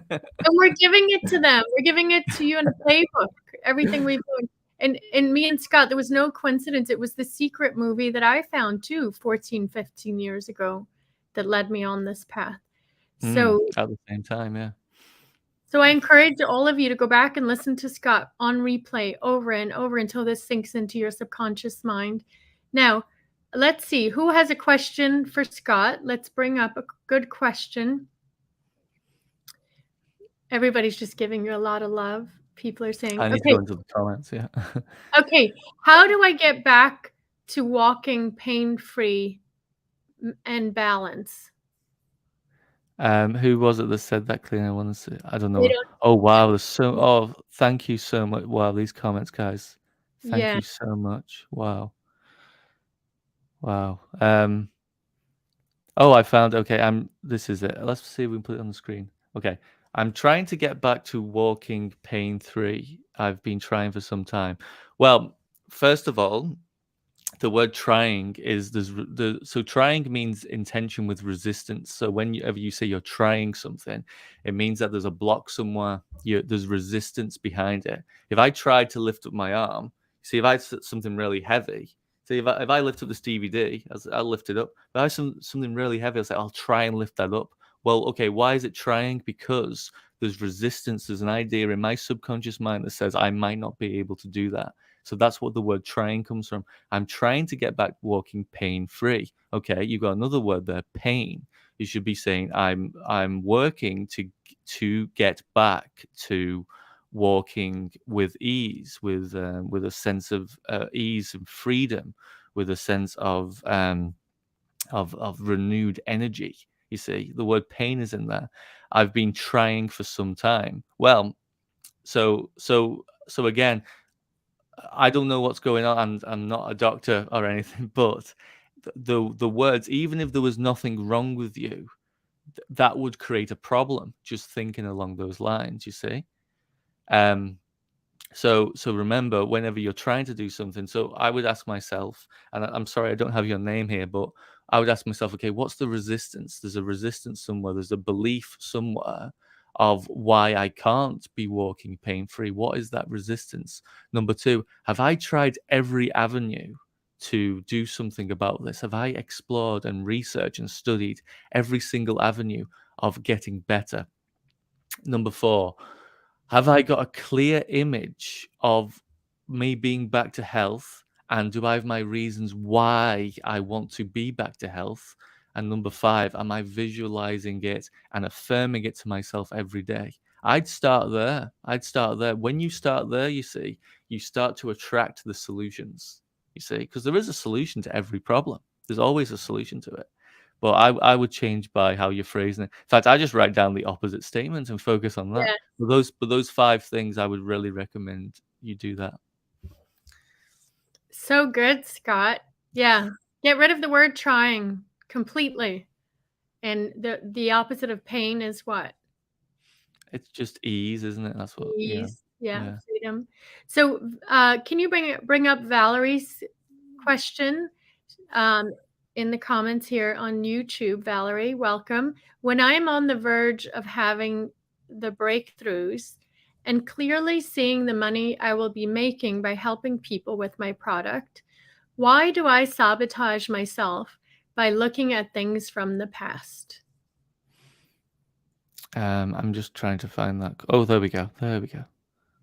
S2: And we're giving it to them. We're giving it to you in a playbook. Everything we've done. And me and Scott, there was no coincidence. It was the Secret movie that I found too 14, 15 years ago that led me on this path. So
S5: at the same time, yeah.
S2: So I encourage all of you to go back and listen to Scott on replay over and over until this sinks into your subconscious mind. Now, let's see, who has a question for Scott? Let's bring up a good question. Everybody's just giving you a lot of love. People are saying,
S5: I need to
S2: okay,
S5: go into the comments. Yeah.
S2: okay, how do I get back to walking pain-free and balance?
S5: Who was it that said that clean? I want to see. I don't
S2: They
S5: know.
S2: don't,
S5: Oh wow, there's so. Oh, thank you so much. Wow, these comments, guys. Thank
S2: yeah.
S5: you so much. Wow, wow. Oh, I found. Okay, This is it. Let's see if we can put it on the screen. Okay, I'm trying to get back to walking pain-free. I've been trying for some time. Well, first of all, the word trying is so trying means intention with resistance. So whenever you say you're trying something, it means that there's a block somewhere. There's resistance behind it. If I tried to lift up my arm, see, if I set something really heavy, see, if I lift up this DVD, I'll lift it up. If I have something really heavy, I'll say I'll try and lift that up. Well, okay, why is it trying? Because there's resistance. There's an idea in my subconscious mind that says I might not be able to do that. So that's what the word trying comes from. I'm trying to get back walking pain free. Okay, you've got another word there, pain. You should be saying I'm working to get back to walking with ease, with a sense of ease and freedom, with a sense of renewed energy. You see, the word pain is in there. I've been trying for some time. Well, so again, I don't know what's going on. I'm not a doctor or anything, but the words, even if there was nothing wrong with you, that would create a problem. Just thinking along those lines, you see. Um, so remember, whenever you're trying to do something, so I would ask myself, and I'm sorry I don't have your name here, but I would ask myself, okay, what's the resistance? There's a resistance somewhere. There's a belief somewhere of why I can't be walking pain-free. What is that resistance? Number two, have I tried every avenue to do something about this? Have I explored and researched and studied every single avenue of getting better? Number four, have I got a clear image of me being back to health? And do I have my reasons why I want to be back to health? And number five, am I visualizing it and affirming it to myself every day? I'd start there. I'd start there. When you start there, you see, you start to attract the solutions, you see, because there is a solution to every problem. There's always a solution to it. But I would change by how you're phrasing it. In fact, I just write down the opposite statements and focus on that.
S2: Yeah.
S5: But those five things, I would really recommend you do that.
S2: So good, Scott. Yeah. Get rid of the word trying completely. And the opposite of pain is what?
S5: It's just ease, isn't it? That's what. Yeah.
S2: Ease. Yeah,
S5: Yeah.
S2: freedom. So, can you bring up Valerie's question in the comments here on YouTube? Valerie, welcome. When I'm on the verge of having the breakthroughs and clearly seeing the money I will be making by helping people with my product, why do I sabotage myself by looking at things from the past?
S5: I'm just trying to find that. Oh, there we go. There we go.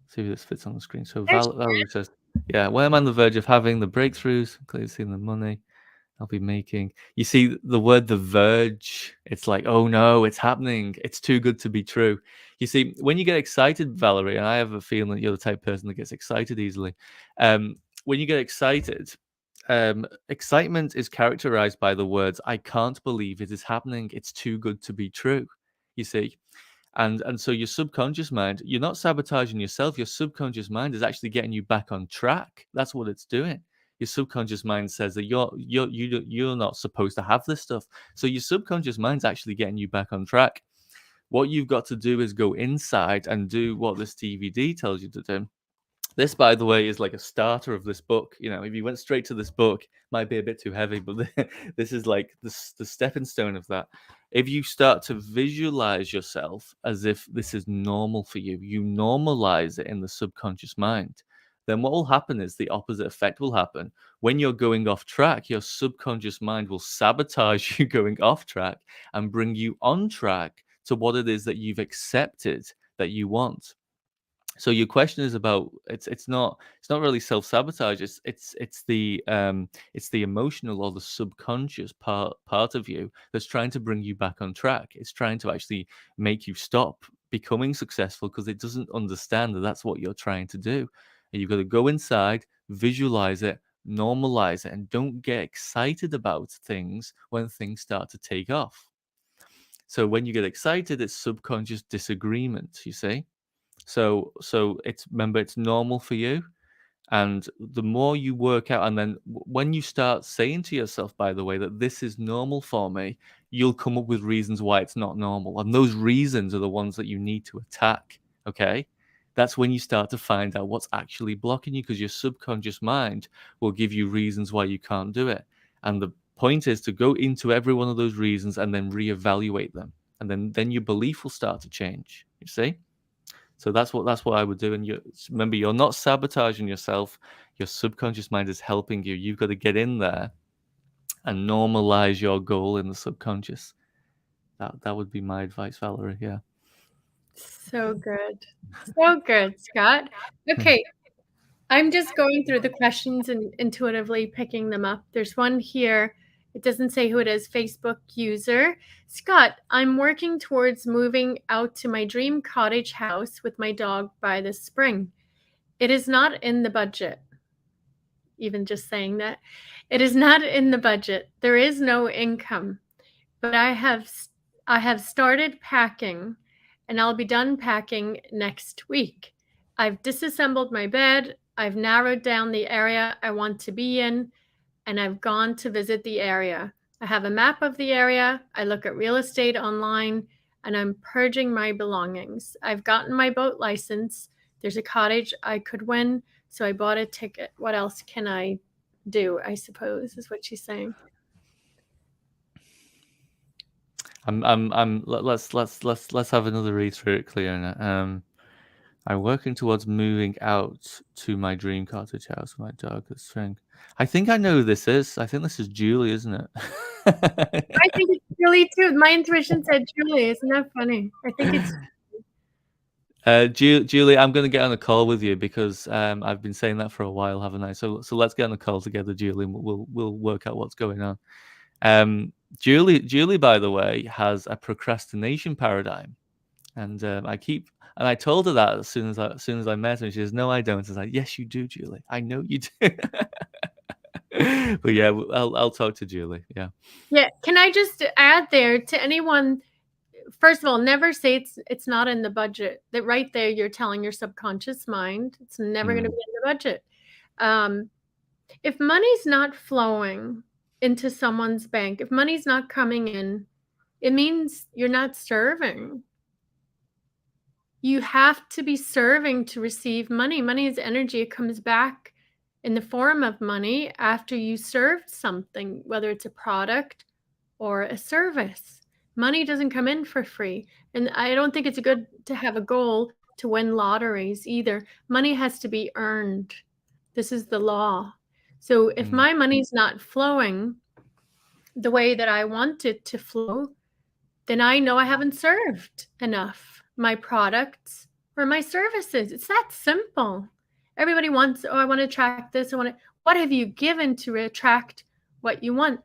S5: See if this fits on the screen. So
S2: There's
S5: Valerie says, "Yeah, when I'm on the verge of having the breakthroughs, clearly seeing the money I'll be making." You see the word "the verge." It's like, oh no, it's happening. It's too good to be true. You see, when you get excited, Valerie, and I have a feeling that you're the type of person that gets excited easily. When you get excited, excitement is characterized by the words, "I can't believe it is happening. It's too good to be true." You see, and so your subconscious mind, you're not sabotaging yourself. Your subconscious mind is actually getting you back on track. That's what it's doing. Your subconscious mind says that you're not supposed to have this stuff. So your subconscious mind's actually getting you back on track. What you've got to do is go inside and do what this DVD tells you to do. This, by the way, is like a starter of this book. You know, if you went straight to this book, might be a bit too heavy, but this is like the stepping stone of that. If you start to visualize yourself as if this is normal for you, you normalize it in the subconscious mind, then what will happen is the opposite effect will happen. When you're going off track, your subconscious mind will sabotage you going off track and bring you on track to what it is that you've accepted that you want. So your question is about it's not really self-sabotage. It's the emotional or the subconscious part of you that's trying to bring you back on track. It's trying to actually make you stop becoming successful because it doesn't understand that that's what you're trying to do. And you've got to go inside, visualize it, normalize it, and don't get excited about things when things start to take off. So when you get excited, it's subconscious disagreement, you see? So it's normal for you. And the more you work out, and then when you start saying to yourself, by the way, that this is normal for me, you'll come up with reasons why it's not normal. And those reasons are the ones that you need to attack. Okay. That's when you start to find out what's actually blocking you, because your subconscious mind will give you reasons why you can't do it. And the point is to go into every one of those reasons and then reevaluate them. And then your belief will start to change. You see? So that's what I would do. And remember, you're not sabotaging yourself. Your subconscious mind is helping you. You've got to get in there and normalize your goal in the subconscious. That would be my advice, Valerie. Yeah.
S2: So good. So good, Scott. Okay. I'm just going through the questions and intuitively picking them up. There's one here. It doesn't say who it is. Facebook user. Scott, I'm working towards moving out to my dream cottage house with my dog by the spring. It is not in the budget. Even just saying that. It is not in the budget. There is no income. But I have started packing, and I'll be done packing next week. I've disassembled my bed. I've narrowed down the area I want to be in, and I've gone to visit the area. I have a map of the area. I look at real estate online, and I'm purging my belongings. I've gotten my boat license. There's a cottage I could win, so I bought a ticket. What else can I do, I suppose, is what she's saying.
S5: Let's have another read through it, Cleona. I'm working towards moving out to my dream cottage house with my dog. I think I know who this is. I think this is Julie, isn't it?
S2: I think it's Julie too. My intuition said Julie. Isn't that funny? I think it's
S5: Julie, I'm going to get on a call with you because I've been saying that for a while, haven't I? So let's get on a call together, Julie, and we'll work out what's going on. Julie, by the way, has a procrastination paradigm, and I told her that as soon as I met her. And she says, "No, I don't." I was like, "Yes, you do, Julie. I know you do." But yeah, I'll talk to Julie. Yeah.
S2: Yeah. Can I just add there to anyone? First of all, never say it's not in the budget. That right there, you're telling your subconscious mind it's never going to be in the budget. If money's not flowing into someone's bank, if money's not coming in, it means you're not serving. You have to be serving to receive money. Money is energy. It comes back in the form of money after you served something, whether it's a product or a service. Money doesn't come in for free. And I don't think it's good to have a goal to win lotteries either. Money has to be earned. This is the law. So if my money's not flowing the way that I want it to flow, then I know I haven't served enough my products or my services. It's that simple. Everybody wants, I want to attract this. What have you given to attract what you want?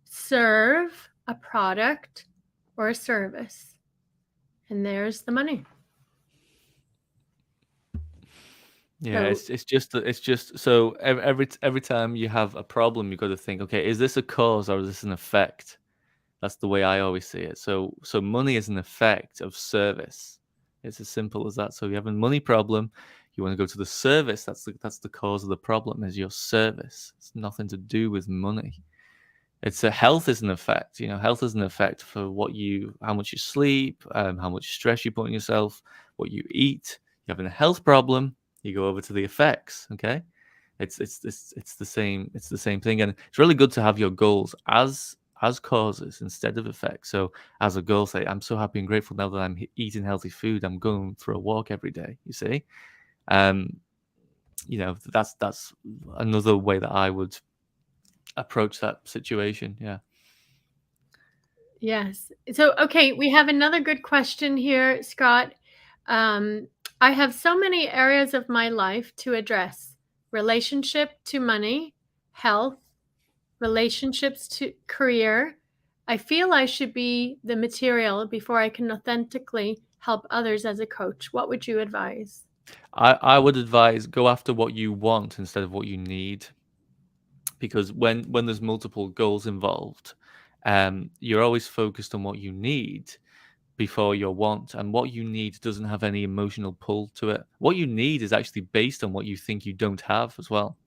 S2: Serve a product or a service. And there's the money.
S5: Yeah, it's just so every time you have a problem, you've got to think, okay, is this a cause or is this an effect? That's the way I always see it. So money is an effect of service. It's as simple as that. So you have a money problem, you want to go to the service. That's the cause of the problem, is your service. It's nothing to do with money. It's health is an effect. Health is an effect for how much you sleep, how much stress you put on yourself, what you eat. You have a health problem, you go over to the effects. Okay, it's the same thing, and it's really good to have your goals as causes instead of effects. So as a goal, say, I'm so happy and grateful now that I'm eating healthy food. I'm going for a walk every day. You see, that's another way that I would approach that situation. Yeah.
S2: Yes. So, okay, we have another good question here, Scott. I have so many areas of my life to address: relationship to money, health, relationships to career. I feel I should be the material before I can authentically help others as a coach. What would you advise?
S5: I would advise go after what you want instead of what you need, because when there's multiple goals involved, you're always focused on what you need before your want, and what you need doesn't have any emotional pull to it. What you need is actually based on what you think you don't have as well.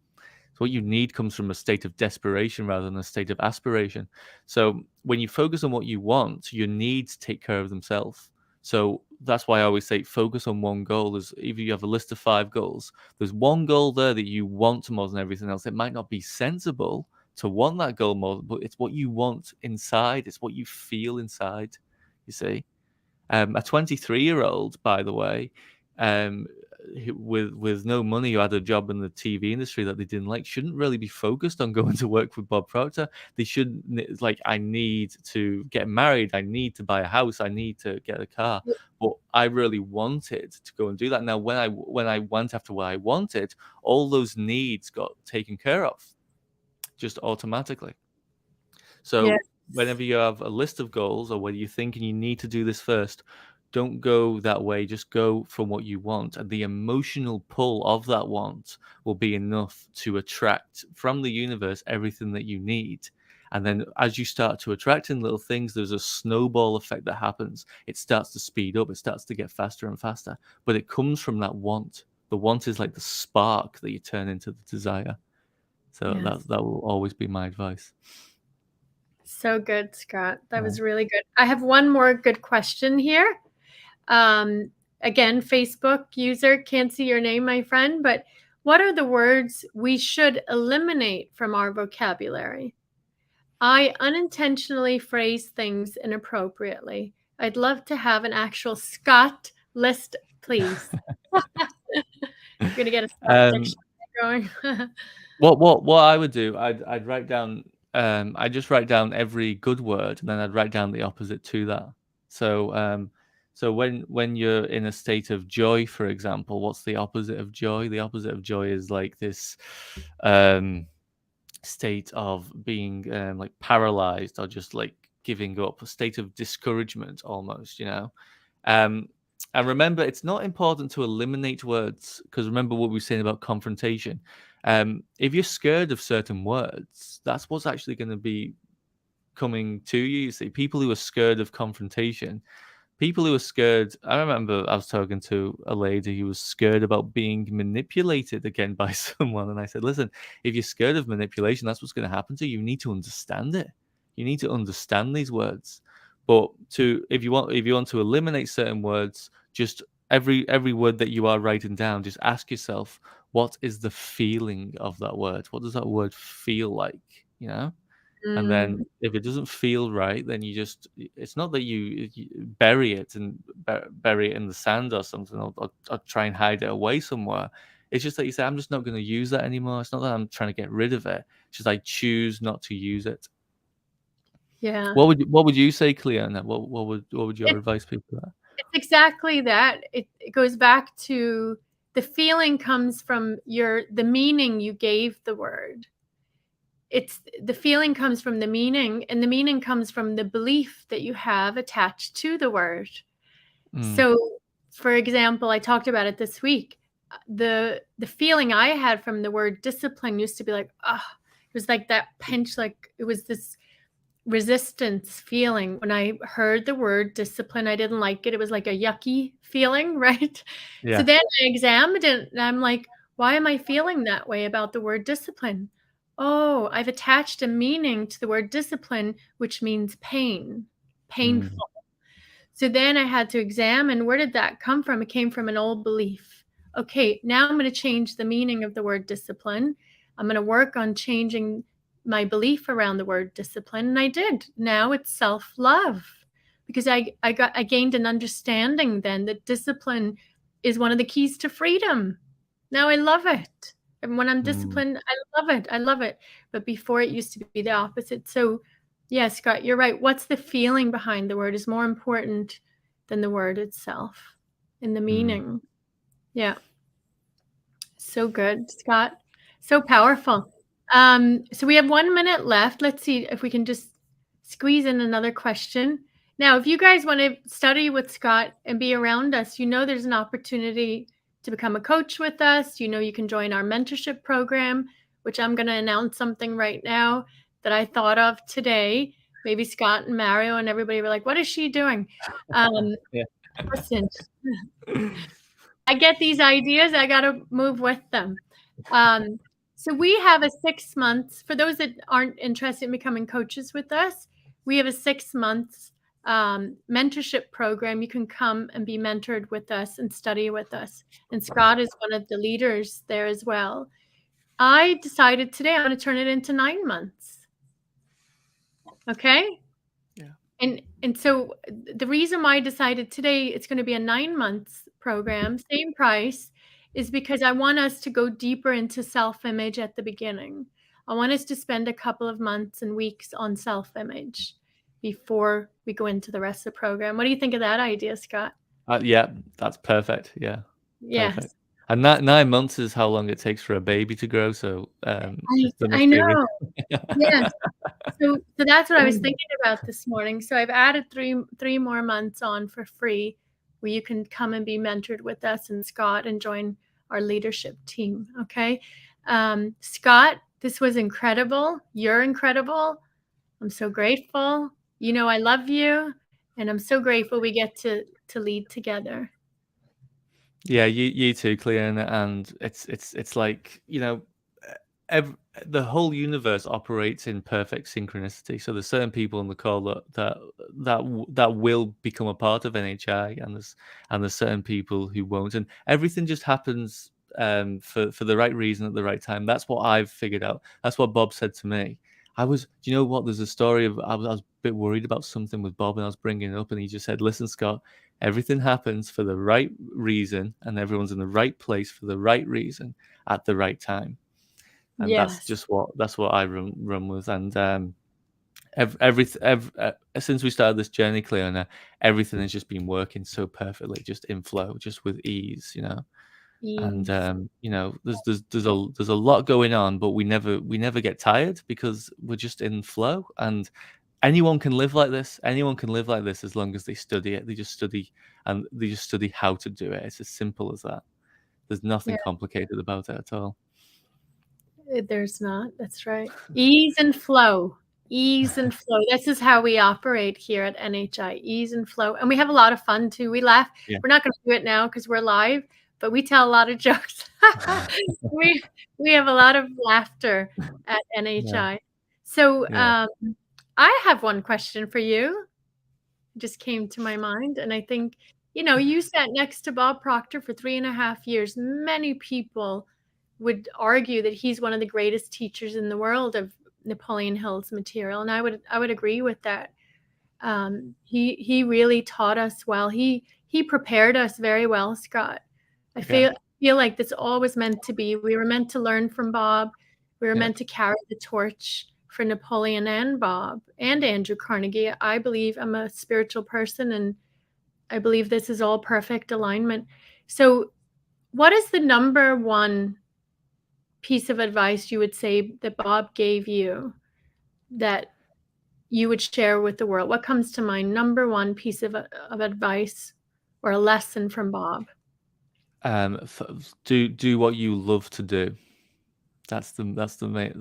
S5: So what you need comes from a state of desperation rather than a state of aspiration. So when you focus on what you want, your needs take care of themselves. So that's why I always say focus on one goal. There's, if you have a list of 5 goals, there's one goal there that you want more than everything else. It might not be sensible to want that goal more, but it's what you want inside. It's what you feel inside, you see. A 23-year-old, by the way, with no money, who had a job in the TV industry that they didn't like, shouldn't really be focused on going to work with Bob Proctor. They should, like, I need to get married, I need to buy a house, I need to get a car. But I really wanted to go and do that. Now, when I went after what I wanted, all those needs got taken care of just automatically. So
S2: Yes.
S5: whenever you have a list of goals, or whether you're thinking you need to do this first, don't go that way. Just go from what you want. And the emotional pull of that want will be enough to attract from the universe everything that you need. And then as you start to attract in little things, there's a snowball effect that happens. It starts to speed up. It starts to get faster and faster. But it comes from that want. The want is like the spark that you turn into the desire. So
S2: Yes.
S5: that will always be my advice.
S2: So good, Scott. That
S5: Right.
S2: was really good. I have one more good question here. Again, Facebook user, can't see your name, my friend, but what are the words we should eliminate from our vocabulary? I unintentionally phrase things inappropriately. I'd love to have an actual Scott list, please. You're going to get a Scott dictionary going.
S5: What I would do, I'd write down, I just write down every good word, and then I'd write down the opposite to that. So when you're in a state of joy, for example, what's the opposite of joy? The opposite of joy is like this state of being like paralyzed, or just like giving up, a state of discouragement almost, you know. And remember, it's not important to eliminate words, because remember what we were saying about confrontation. If you're scared of certain words, that's what's actually going to be coming to you. You see, people who are scared of confrontation, people who are scared. I remember I was talking to a lady who was scared about being manipulated again by someone, and I said, "Listen, if you're scared of manipulation, that's what's going to happen to you. You need to understand it. You need to understand these words." But if you want to eliminate certain words, just every word that you are writing down, just ask yourself, what is the feeling of that word? What does that word feel like? You know. And then if it doesn't feel right, then it's not that you bury it and bury it in the sand or something, or try and hide it away somewhere. It's just that you say, I'm just not going to use that anymore. It's not that I'm trying to get rid of it. It's just I choose not to use it.
S2: Yeah.
S5: What would you say, Cleona? What would your advice be for that?
S2: It's exactly that. It goes back to the feeling comes from the meaning you gave the word. It's the feeling comes from the meaning, and the meaning comes from the belief that you have attached to the word. So, for example, I talked about it this week. The feeling I had from the word discipline used to be like, it was like that pinch, like it was this resistance feeling. When I heard the word discipline, I didn't like it. It was like a yucky feeling, right?
S5: Yeah.
S2: So then I examined it, and I'm like, why am I feeling that way about the word discipline? Oh, I've attached a meaning to the word discipline, which means pain, painful. So then I had to examine, where did that come from? It came from an old belief. Okay, now I'm going to change the meaning of the word discipline. I'm going to work on changing my belief around the word discipline. And I did. Now it's self-love, because I gained an understanding then that discipline is one of the keys to freedom. Now I love it. And when I'm disciplined, I love it. I love it. But before, it used to be the opposite. So yeah, Scott, you're right. What's the feeling behind the word is more important than the word itself, and the meaning. Yeah. So good, Scott. So powerful. So we have 1 minute left. Let's see if we can just squeeze in another question. Now, if you guys want to study with Scott and be around us, there's an opportunity to become a coach with us. You can join our mentorship program, which I'm going to announce something right now that I thought of today. Maybe Scott and Mario and everybody were like, what is she doing?
S5: Yeah.
S2: Listen, I get these ideas, I got to move with them. So we have a 6 months, for those that aren't interested in becoming coaches with us, we have a 6 months mentorship program. You can come and be mentored with us and study with us. And Scott is one of the leaders there as well. I decided today I'm going to turn it into 9 months. Okay?
S5: Yeah.
S2: And so the reason why I decided today it's going to be a 9 months program, same price, is because I want us to go deeper into self-image at the beginning. I want us to spend a couple of months and weeks on self-image before we go into the rest of the program. What do you think of that idea, Scott?
S5: Yeah, that's perfect. Yeah,
S2: Yes.
S5: perfect. And 9 months is how long it takes for a baby to grow. So
S2: I know. Yes. So that's what I was thinking about this morning. So I've added three more months on for free, where you can come and be mentored with us and Scott and join our leadership team. Okay. Scott, this was incredible. You're incredible. I'm so grateful. I love you, and I'm so grateful we get to lead together.
S5: Yeah, you too, Cleona, and it's like the whole universe operates in perfect synchronicity. So there's certain people on the call that will become a part of NHI, and there's certain people who won't, and everything just happens for the right reason at the right time. That's what I've figured out. That's what Bob said to me. Do you know what? There's a story of I was a bit worried about something with Bob, and I was bringing it up, and he just said, "Listen, Scott, everything happens for the right reason, and everyone's in the right place for the right reason at the right time." And
S2: Yes.
S5: that's what I run with. And since we started this journey, Cleona, everything has just been working so perfectly, just in flow, just with ease,
S2: Ease.
S5: And there's a lot going on, but we never get tired because we're just in flow. And anyone can live like this. Anyone can live like this as long as they study it. They just study how to do it. It's as simple as that. There's nothing complicated about it at all.
S2: There's not. That's right. Ease and flow. Ease and flow. This is how we operate here at NHI. Ease and flow. And we have a lot of fun too. We laugh.
S5: Yeah.
S2: We're not going to do it now because we're live, but we tell a lot of jokes. we have a lot of laughter at NHI. So I have one question for you. It just came to my mind. And I think, you sat next to Bob Proctor for 3.5 years. Many people would argue that he's one of the greatest teachers in the world of Napoleon Hill's material, and I would agree with that. He really taught us well. He prepared us very well, Scott. I feel like this all was meant to be. We were meant to learn from Bob. We were meant to carry the torch for Napoleon and Bob and Andrew Carnegie. I believe I'm a spiritual person, and I believe this is all perfect alignment. So, what is the number one piece of advice you would say that Bob gave you that you would share with the world? What comes to mind? Number one piece of advice or a lesson from Bob?
S5: Do what you love to do. That's the main.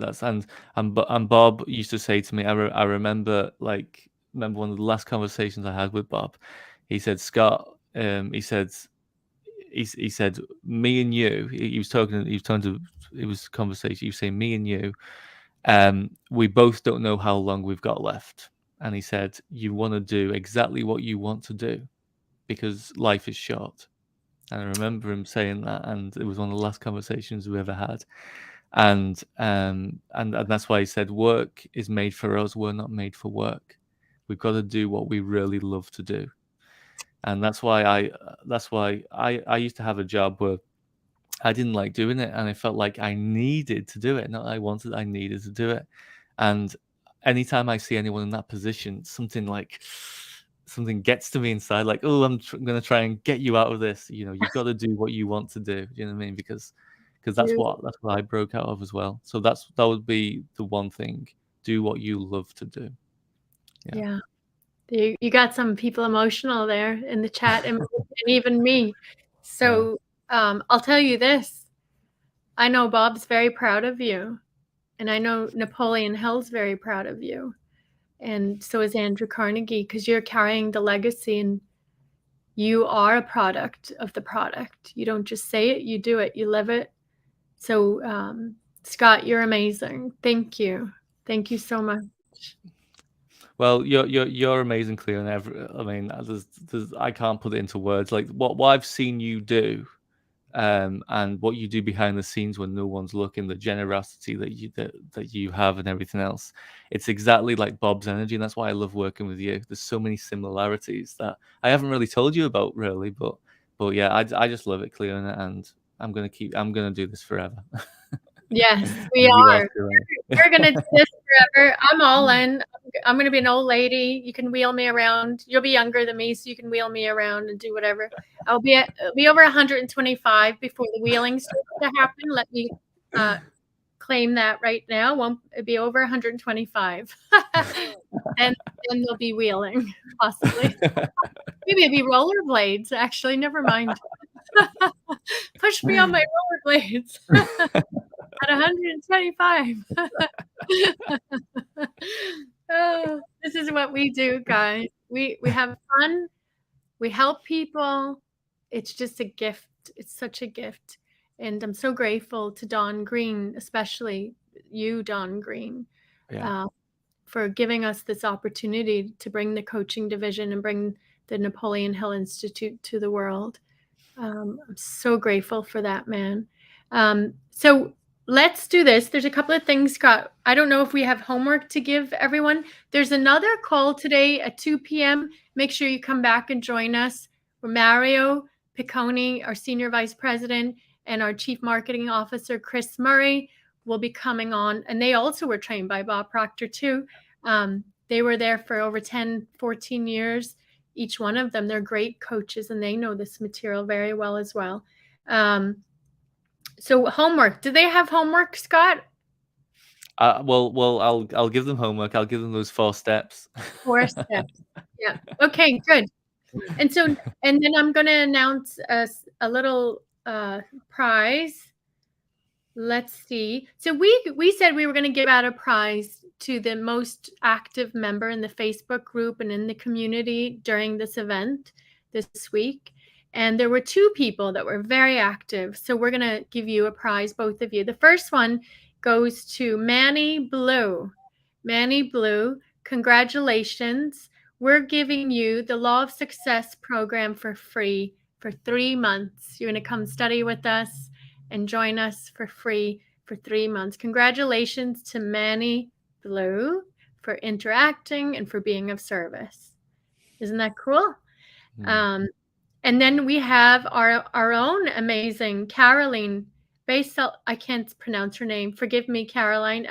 S5: And Bob used to say to me. I remember one of the last conversations I had with Bob. He said, Scott. He said, me and you. He was talking to. It was a conversation. You say me and you. We both don't know how long we've got left. And he said, you want to do exactly what you want to do because life is short. And I remember him saying that, and it was one of the last conversations we ever had. And that's why he said, work is made for us. We're not made for work. We've got to do what we really love to do. And that's why I used to have a job where I didn't like doing it, and I felt like I needed to do it. Not I wanted, I needed to do it. And anytime I see anyone in that position, something something gets to me inside, like, oh, I'm going to try and get you out of this. You've got to do what you want to do. You know what I mean? Because that's
S2: You,
S5: what I broke out of as well. So that would be the one thing. Do what you love to do.
S2: yeah. You got some people emotional there in the chat, and even me. So I'll tell you this. I know Bob's very proud of you, and I know Napoleon Hill's very proud of you, and so is Andrew Carnegie, because you're carrying the legacy, and you are a product of the product. You don't just say it, you do it, you live it. So Scott, you're amazing. Thank you so much.
S5: Well, you're amazing, Cleo. I mean, I can't put it into words. Like what I've seen you do, and what you do behind the scenes when no one's looking, the generosity that you have, and everything else. It's exactly like Bob's energy, and that's why I love working with you. There's so many similarities that I haven't really told you about, really, but yeah, I just love it, Cleo, and I'm gonna do this forever.
S2: Yes, we
S5: You
S2: are.
S5: too.
S2: We're gonna do this forever. I'm all in. I'm gonna be an old lady. You can wheel me around. You'll be younger than me, so you can wheel me around and do whatever. I'll be over 125 before the wheeling starts to happen. Let me claim that right now. Won't be over 125, and then they'll be wheeling possibly. Maybe it'll be rollerblades. Actually, never mind. Push me on my rollerblades. At 125. Oh, this is what we do, guys. We have fun. We help people. It's just a gift. It's such a gift. And I'm so grateful to Don Green, especially you, Don Green, for giving us this opportunity to bring the coaching division and bring the Napoleon Hill Institute to the world. I'm so grateful for that, man. So let's do this. There's a couple of things, Scott. I don't know if we have homework to give everyone. There's another call today at 2 p.m. Make sure you come back and join us. Mario Piccone, our Senior Vice President, and our Chief Marketing Officer, Chris Murray, will be coming on. And they also were trained by Bob Proctor, too. They were there for over 10, 14 years. Each one of them, they're great coaches, and they know this material very well as well. So homework. Do they have homework, Scott?
S5: Well, I'll give them homework. I'll give them those 4 steps.
S2: 4 steps. Yeah. Okay, good. And then I'm going to announce a little prize. Let's see. So we said we were going to give out a prize to the most active member in the Facebook group and in the community during this event this week. And there were 2 people that were very active. So we're going to give you a prize, both of you. The first one goes to Manny Blue. Manny Blue, congratulations. We're giving you the Law of Success program for free for 3 months. You're going to come study with us and join us for free for 3 months. Congratulations to Manny Blue for interacting and for being of service. Isn't that cool? And then we have our own amazing Caroline I can't pronounce her name. Forgive me, Caroline.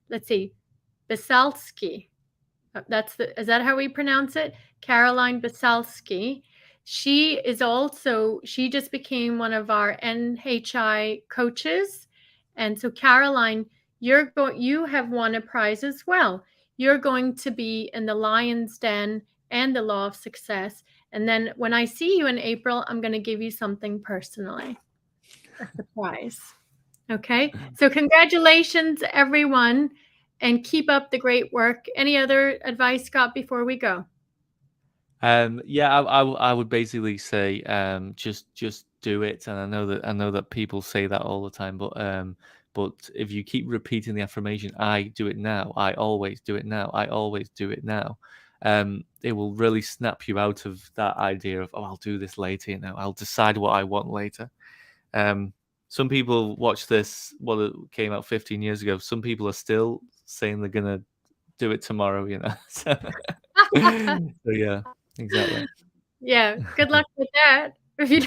S2: Let's see, Basalski. Is that how we pronounce it? Caroline Basalski. She just became one of our NHI coaches. And so Caroline, you have won a prize as well. You're going to be in the Lion's Den and the Law of Success. And then when I see you in April, I'm going to give you something personally. A surprise. Okay. So congratulations, everyone, and keep up the great work. Any other advice, Scott, before we go?
S5: Yeah, I would basically say just do it. And I know that people say that all the time, but if you keep repeating the affirmation, I do it now, I always do it now, I always do it now, it will really snap you out of that idea of, oh, I'll do this later, I'll decide what I want later. Some people watch this, it came out 15 years ago. Some people are still saying they're gonna do it tomorrow, So, so yeah, exactly.
S2: Yeah, good luck with that. If you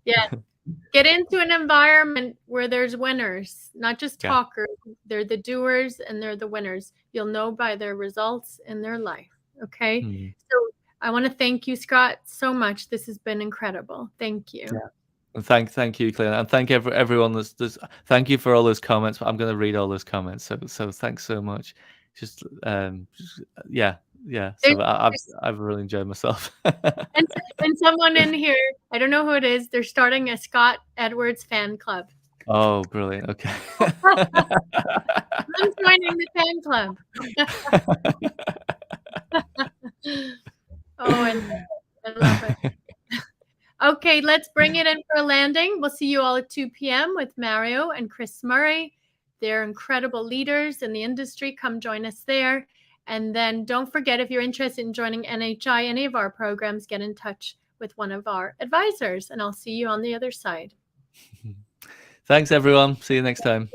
S2: yeah, get into an environment where there's winners, not just
S5: Yeah.
S2: talkers. They're the doers and they're the winners. You'll know by their results in their life. Okay. So I want to thank you, Scott, so much. This has been incredible. Thank you.
S5: Yeah. And thank you, Claire, and thank everyone that's thank you for all those comments. I'm going to read all those comments. So thanks so much. Just yeah. So I've really enjoyed myself.
S2: and someone in here, I don't know who it is. They're starting a Scott Edwards fan club.
S5: Oh, brilliant. Okay.
S2: I'm joining the fan club. Oh, I love it. Okay, let's bring it in for a landing. We'll see you all at 2 p.m. with Mario and Chris Murray. They're incredible leaders in the industry. Come join us there. And then don't forget, if you're interested in joining NHI, any of our programs, get in touch with one of our advisors, and I'll see you on the other side.
S5: Thanks, everyone. See you next time.